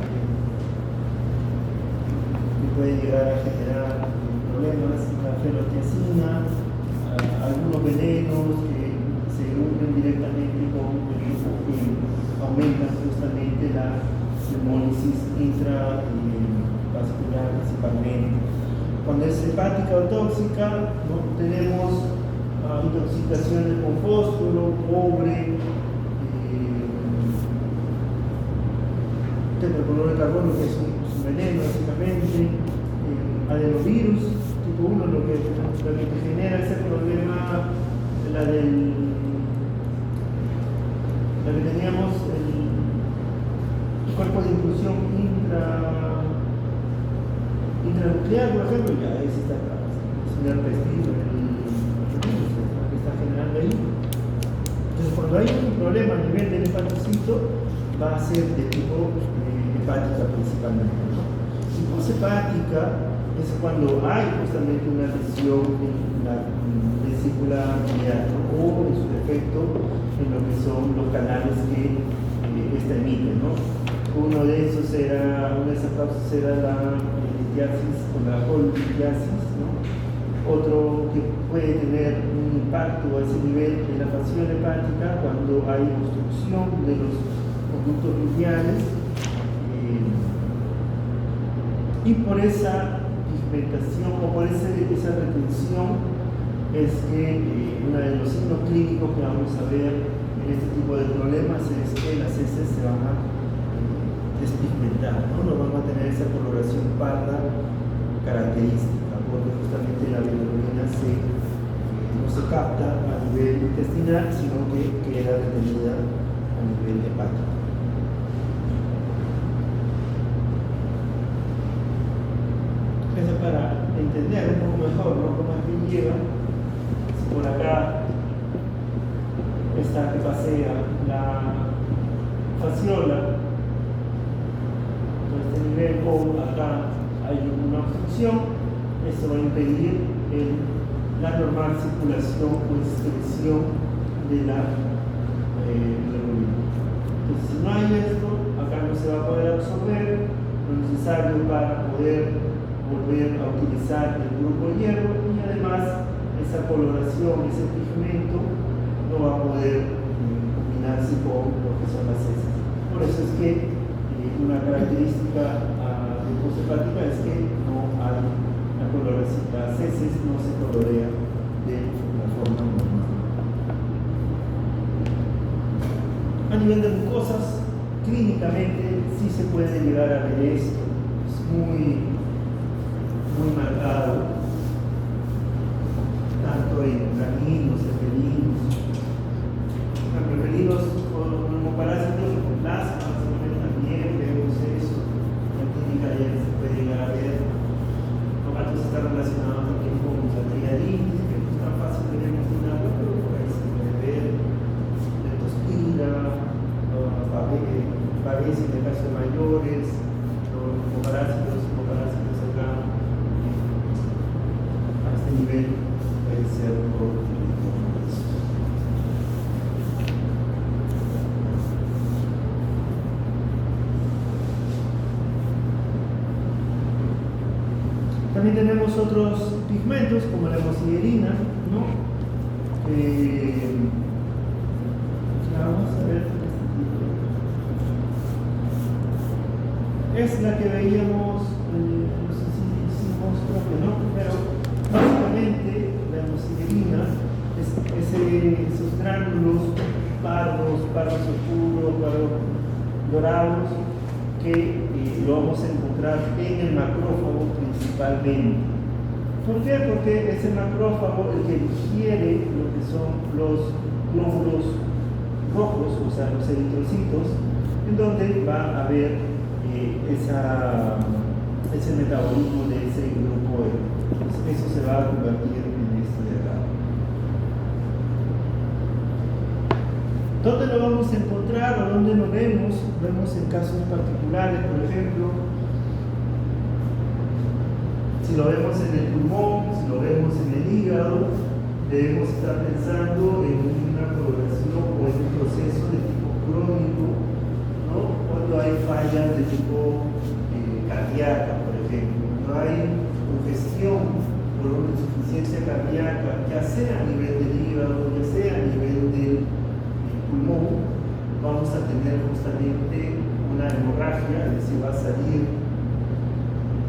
que puede llegar a generar problemas, la fenotiazina, algunos venenos que se unen directamente con aumentan justamente la hemólisis intravascular principalmente. Cuando es hepática o tóxica, ¿no? Tenemos intoxicaciones con fósforo, cobre, tetracloruro de carbono, que es un veneno básicamente, adenovirus tipo 1, lo que genera ese problema, la que teníamos el cuerpo de inclusión intranuclear, por ejemplo, ya ahí se está el herpes virus, que está generando ahí. Entonces, cuando hay un problema a nivel del hepatocito, va a ser de tipo hepática principalmente, ¿no? Y poshepática es cuando hay justamente una lesión en la vesícula biliar, ¿no? O en su defecto en lo que son los canales que esta emite, ¿no? Una de esas causas era la litiasis o la cololitiasis, ¿no? Otro que puede tener un impacto a ese nivel en la fasciole hepática cuando hay obstrucción de los conductos biliares, y por esa pigmentación o por esa retención es que uno de los signos clínicos que vamos a ver en este tipo de problemas es que las heces se van a despigmentar, ¿no? No van a tener esa coloración parda característica, porque justamente la bilirrubina no se capta a nivel intestinal, sino que queda retenida a nivel hepático. Eso para entender un poco mejor, ¿no? Cómo es que lleva. Si por acá está que pasea la fasciola, a este nivel, o acá hay una obstrucción, esto va a impedir la normal circulación o excreción de la bilirrubina. Entonces, si no hay esto, acá no se va a poder absorber lo necesario para poder volver a utilizar el grupo de hierro, y además esa coloración, ese pigmento no va a poder combinarse con lo que son las heces. Por eso es que una característica de poshepática es que no hay la coloración, las heces no se colorean de la forma normal. A nivel de mucosas, clínicamente sí se puede llegar a ver esto, es muy marcado, tanto en caninos, en felinos. En felinos como parásitos con plasma, también vemos eso. La clínica ya se puede llegar a ver. Los gatos están relacionados también con la triaditis, que no es tan fácil de imaginar, pero por ahí se puede ver. Leptospira, paresis de casos mayores, los parásitos acá. A este nivel puede ser también tenemos otros pigmentos como la hemosiderina, ¿no? Vamos a ver. Es la que veíamos, no sé si hicimos, creo que no, pero básicamente la hemosiderina es esos gránulos pardos oscuros, pardos dorados, que lo vamos a encontrar en el macrófago principalmente. ¿Por qué? Porque es el macrófago el que digiere lo que son los glóbulos rojos, o sea, los eritrocitos, en donde va a haber ese metabolismo de ese grupo E. Entonces, eso se va a convertir en este de acá. ¿Dónde lo vamos a encontrar o dónde lo vemos? Vemos en casos particulares, por ejemplo, si lo vemos en el pulmón, si lo vemos en el hígado, debemos estar pensando en una coloración o en un proceso de tipo crónico, ¿no? Cuando hay fallas de tipo cardíaca, por ejemplo, cuando hay congestión por una insuficiencia cardíaca, ya sea a nivel del hígado, ya sea a nivel del pulmón, vamos a tener justamente una hemorragia, es decir, va a salir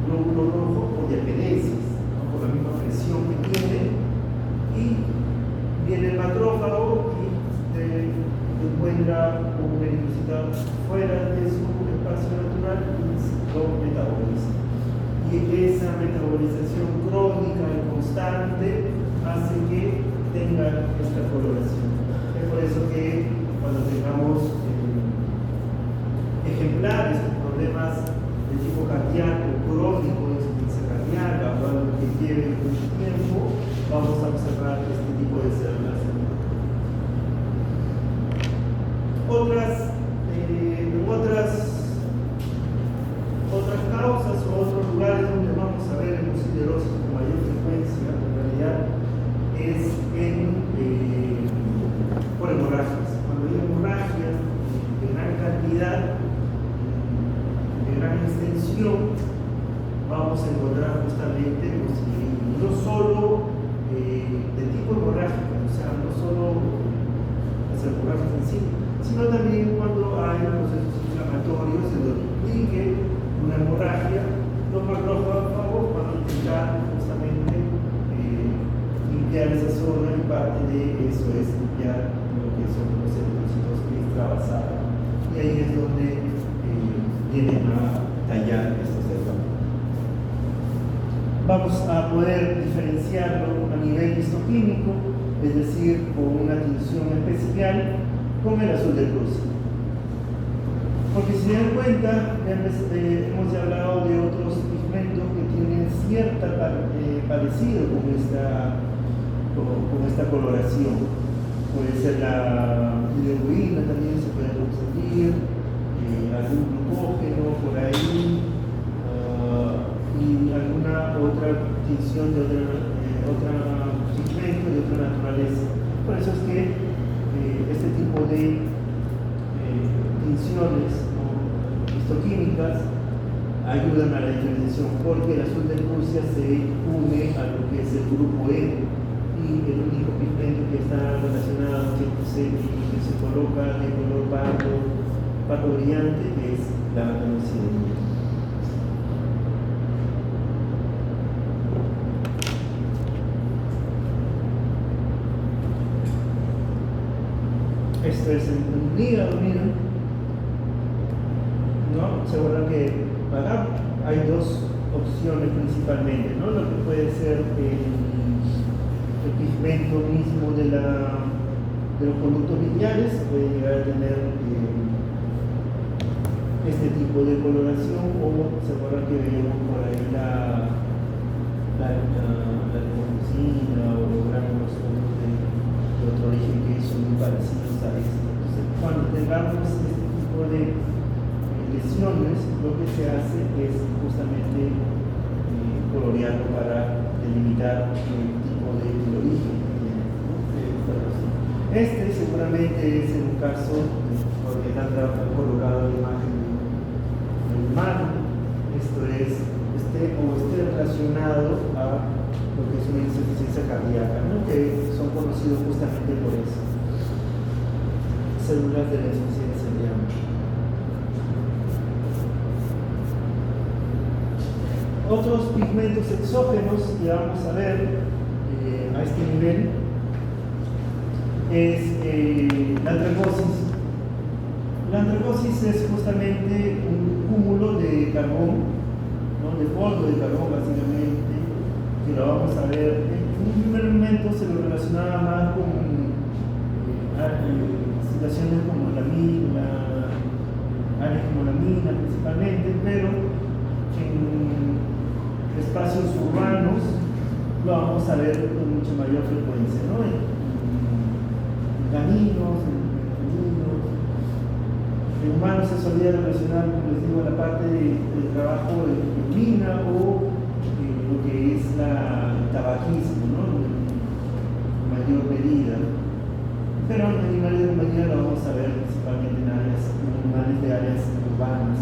glóbulo rojo por diaperesis, ¿no? Por la misma presión que tiene, y viene el macrófago y encuentra un eritrocito fuera de su espacio natural y lo metaboliza. Y esa metabolización crónica y constante hace que tenga esta coloración. Es por eso que cuando tengamos ejemplares con problemas de tipo cardíaco, crónico, de insuficiencia cardíaca, o algo que lleve mucho tiempo, vamos a observar este tipo de células. Otras causas o otros lugares donde vamos a ver hemosiderosis con mayor frecuencia, en realidad, es por hemorragias. Cuando hay hemorragias de gran cantidad, de gran extensión, vamos a encontrar justamente no solo de tipo hemorrágico, o sea, no solo las hemorragias en sí, sino también cuando hay procesos inflamatorios en donde implique una hemorragia, los macrófagos van a intentar justamente limpiar esa zona, y parte de eso es limpiar lo que son los eritrocitos extravasados. Y ahí es donde vienen a tallar estos derrames. Vamos a poder diferenciarlo a nivel histoquímico, es decir, con una tinción especial con el azul de cruz. Porque si se dan cuenta, hemos ya hablado de otros pigmentos que tienen cierta parecido con esta coloración. Puede ser la bilirrubina, también se puede conseguir, algún glucógeno por ahí, y alguna otra tinción de otra pigmento de otra naturaleza. Por eso es que este tipo de tinciones histoquímicas ayudan a la diferenciación, porque el azul de Rusia se une a lo que es el grupo E, y el único pigmento que está relacionado que se coloca de color pardo brillante es la hemosiderina. Esto es el hígado, miren, ¿no? Se acuerdan que acá hay dos opciones principalmente, ¿no? Lo que puede ser el pigmento mismo de los conductos biliares, puede llegar a tener este tipo de coloración, o se acuerdan que veíamos por ahí la leucocina o los gránulos de otro origen que son muy parecidos a esto. Entonces, cuando tengamos este tipo de lesiones, lo que se hace es justamente colorearlo para delimitar el tipo de origen que tiene, ¿no? Este seguramente es en un caso, porque está colocado la imagen del humano, esto es esté relacionado a lo que es una insuficiencia cardíaca, ¿no? Que son conocidos justamente por eso, células de la insuficiencia cardíaca. Otros pigmentos exógenos que vamos a ver a este nivel es la treposis. La antroposis es justamente un cúmulo de carbón, ¿no? De polvo de carbón básicamente, que lo vamos a ver. En un primer momento se lo relacionaba más con situaciones como la mina, áreas como la mina principalmente, pero en espacios urbanos lo vamos a ver con mucha mayor frecuencia, ¿no? En caminos, en humanos se solía relacionar, como les digo, la parte del trabajo en mina o lo que es el tabaquismo, ¿no? En mayor medida. Pero en animales de compañía lo vamos a ver principalmente en animales de áreas urbanas.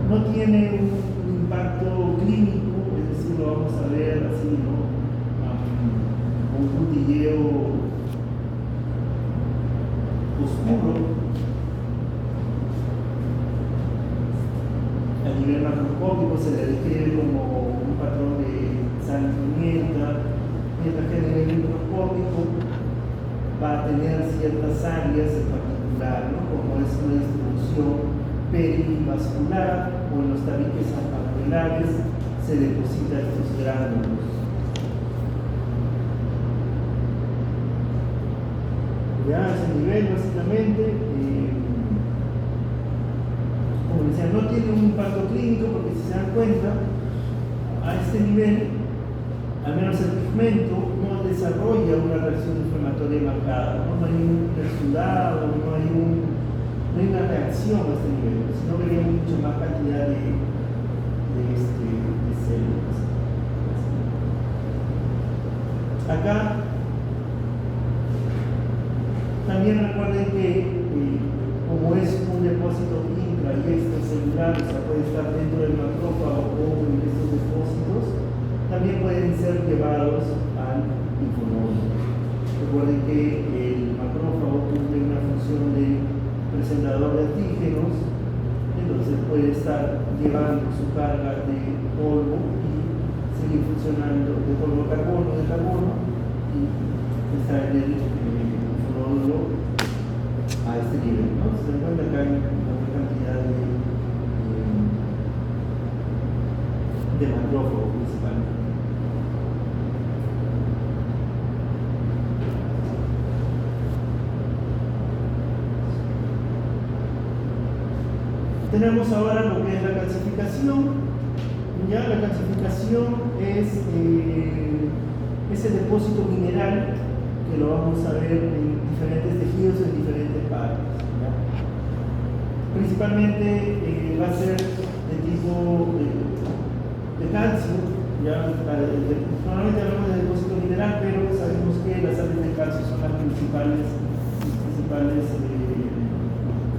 No tiene un impacto clínico, es decir, lo vamos a ver así, ¿no? Un puntilleo oscuro. A nivel macroscópico se le describe como un patrón de sangre-pimienta, mientras que a nivel microscópico va a tener ciertas áreas en particular, ¿no? Como es una distribución perivascular o en los tabiques apaculares se depositan estos gránulos. Ya a ese nivel básicamente como decía, no tiene un impacto clínico porque si se dan cuenta, a este nivel, al menos el pigmento no desarrolla una reacción inflamatoria marcada, no hay un exudado, no hay una reacción a este nivel, sino que hay mucha más cantidad de células. Acá también recuerden que como es un depósito intra y extracelular, o sea, puede estar dentro del macrófago o en estos depósitos, también pueden ser llevados al linfonodo. Recuerden que el macrófago cumple una función de presentador de antígenos, entonces puede estar llevando su carga de polvo y seguir funcionando de polvo de carbono y estar en el linfonodo a este nivel, ¿no? Se dan cuenta que hay una cantidad de macrófago principalmente. Tenemos ahora lo que es la calcificación. Ya la calcificación es ese depósito mineral que lo vamos a ver en diferentes tejidos en diferentes partes, ¿ya? Principalmente va a ser de tipo de calcio, ¿ya? Normalmente hablamos de depósito mineral, pero sabemos que las sales de calcio son las principales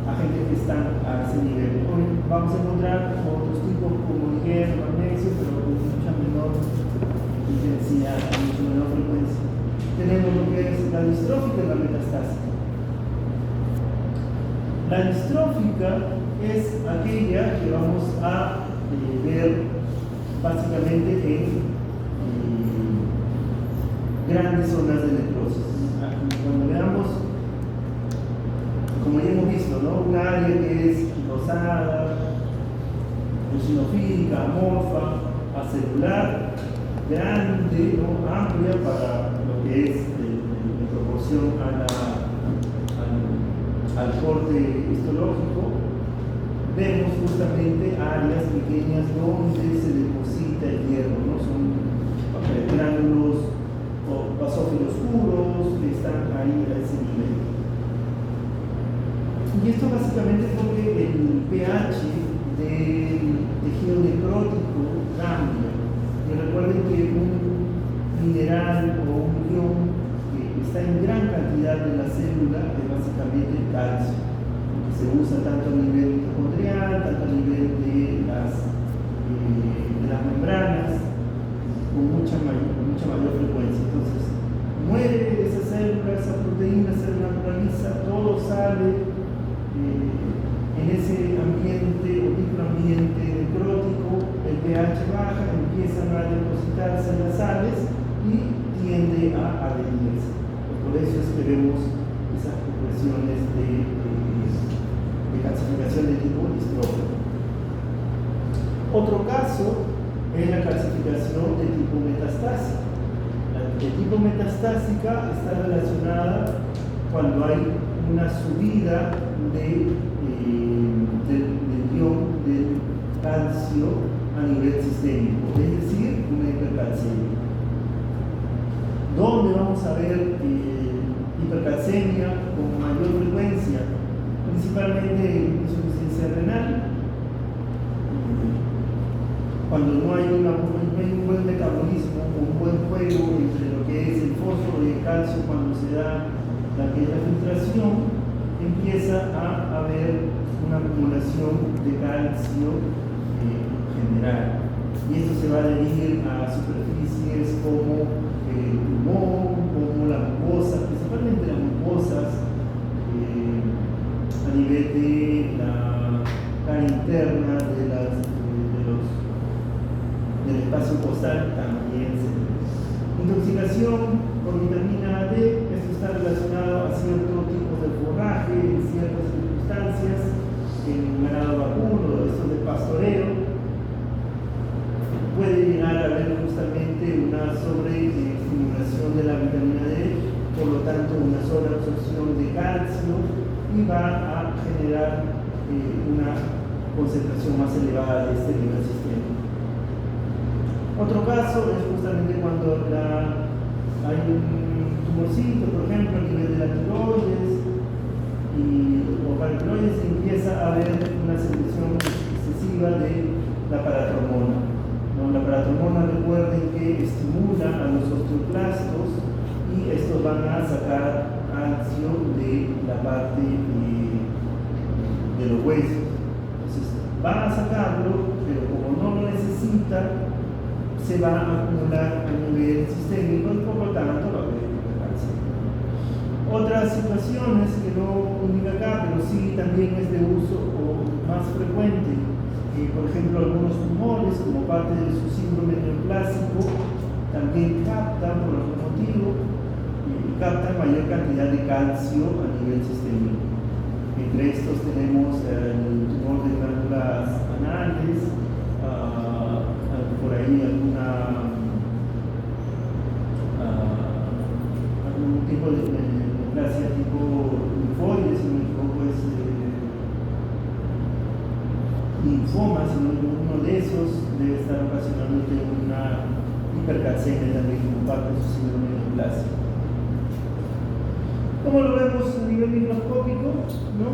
agentes que están a ese nivel. Hoy vamos a encontrar otros tipos como el hierro, magnesio, pero con mucha menor intensidad, mucha menor frecuencia. Tenemos lo que es la distrófica y la metastásica. La distrófica es aquella que vamos a ver básicamente en grandes zonas de necrosis. Cuando veamos, como ya hemos visto, ¿no? Un área que es rosada, eosinofílica, amorfa, acelular, grande, ¿no? Amplia para lo que es en proporción al corte histológico. Vemos justamente áreas pequeñas donde se deposita el hierro, ¿no? Son gránulos o basófilos puros que están ahí a ese nivel. Y esto básicamente porque el pH del tejido necrótico cambia. Y recuerden que un mineral o un ion que está en gran cantidad de la célula es básicamente el calcio, que se usa tanto a nivel mitocondrial, tanto a nivel de las membranas, con mucha mayor frecuencia. Entonces, muere esa célula, esa proteína se naturaliza, todo sale en ese ambiente o microambiente necrótico, el pH baja, empiezan a depositarse las sales y tiende a adherirse. Por eso es que vemos esas progresiones de calcificación. calcificación de tipo distrófico. Otro caso es la calcificación de tipo metastásica. La de tipo metastásica está relacionada cuando hay una subida del ion del calcio a nivel sistémico, es decir, una hipercalcemia. ¿Dónde vamos a ver hipercalcemia con mayor frecuencia? Principalmente en insuficiencia renal, cuando no hay un buen metabolismo, un buen juego entre lo que es el fósforo y el calcio. Cuando se da la filtración, empieza a haber una acumulación de calcio general, y esto se va a dirigir a superficies como el pulmón, como la mucosa, principalmente las mucosas, a nivel de la cara interna del espacio costal también se ve. Intoxicación por vitamina D, esto está relacionado a cierto tipo de forraje en ciertas circunstancias, en ganado vacuno, esto de pastoreo. Puede llegar a haber justamente una sobreestimulación de la vitamina D, por lo tanto una sobreabsorción de calcio, y va a generar una concentración más elevada de este nivel sistémico. Otro caso es justamente cuando hay un tumorcito, por ejemplo, a nivel de la tiroides o paratiroides, y empieza a haber una secreción excesiva de la paratormona. La paratormona, recuerden que estimula a los osteoclastos, y estos van a sacar calcio de la parte de los huesos. Entonces van a sacarlo, pero como no lo necesita, se va a acumular a nivel sistémico, y por lo tanto va a haber hipercalcemia. Otras situaciones que no indica acá, pero sí también es de uso o más frecuente, por ejemplo, algunos tumores, como parte de su síndrome neoplásico, también captan por algún motivo, captan mayor cantidad de calcio a nivel sistémico. Entre estos tenemos el tumor de glándulas anales, por ahí algún tipo de neoplasia tipo linfoide, si no me equivoco, es linfoma, si no, uno de esos debe estar ocasionándote una hipercalcemia también como parte de su síndrome neoplásico. ¿Cómo lo vemos a nivel microscópico? ¿No?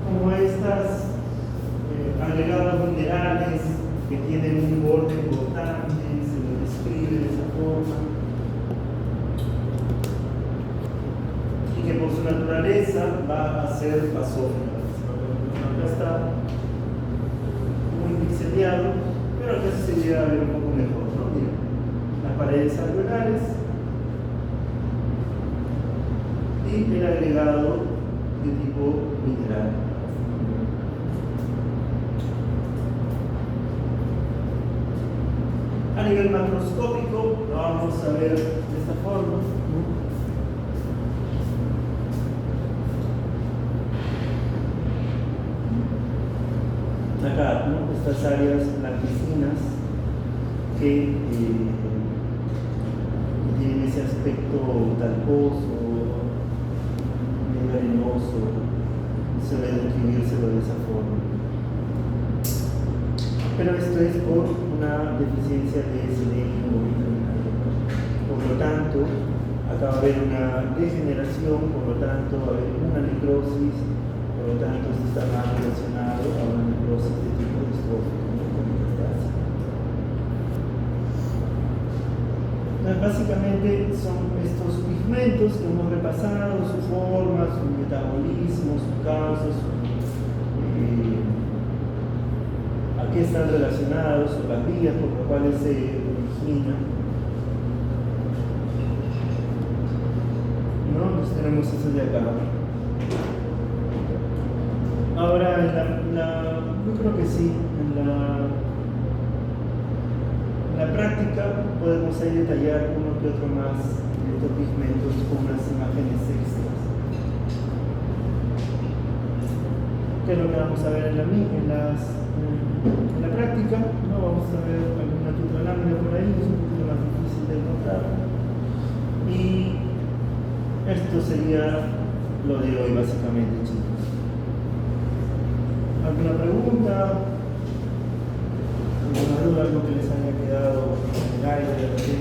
Como estas agregados minerales que tienen un borde importante, se lo describe de esa forma, y que por su naturaleza va a ser basófila. Acá está muy pixeleado, pero acá se llega a ver un poco mejor, ¿no? Mira, las paredes alveolares y el agregado de tipo mineral. A nivel macroscópico lo vamos a ver de esta forma, ¿no? Acá, ¿no? Estas áreas blanquecinas que tienen ese aspecto talcoso, arenoso, se debe describírselo de esa forma. Pero esto es por una deficiencia de selenio o vitamina D. Por lo tanto, acá va a haber una degeneración, por lo tanto va a haber una necrosis, por lo tanto esto está más relacionado a una necrosis de tipo distrófico, ¿no? Con metastasia. Básicamente son estos pigmentos que hemos repasado, su forma, su metabolismo, su causa, a qué están relacionados, o las vías por las cuales se originan. ¿No? Entonces tenemos eso de acá. Ahora, yo creo que sí, en la práctica podemos ahí detallar uno que otro más de estos pigmentos con unas imágenes extras. ¿Qué es lo que vamos a ver en la práctica, ¿no? Vamos a ver alguna que otra lámina por ahí, es un poquito más difícil de encontrar. Y esto sería lo de hoy básicamente, chicos. ¿Alguna pregunta? ¿Alguna duda? ¿Algo que les haya quedado en el aire?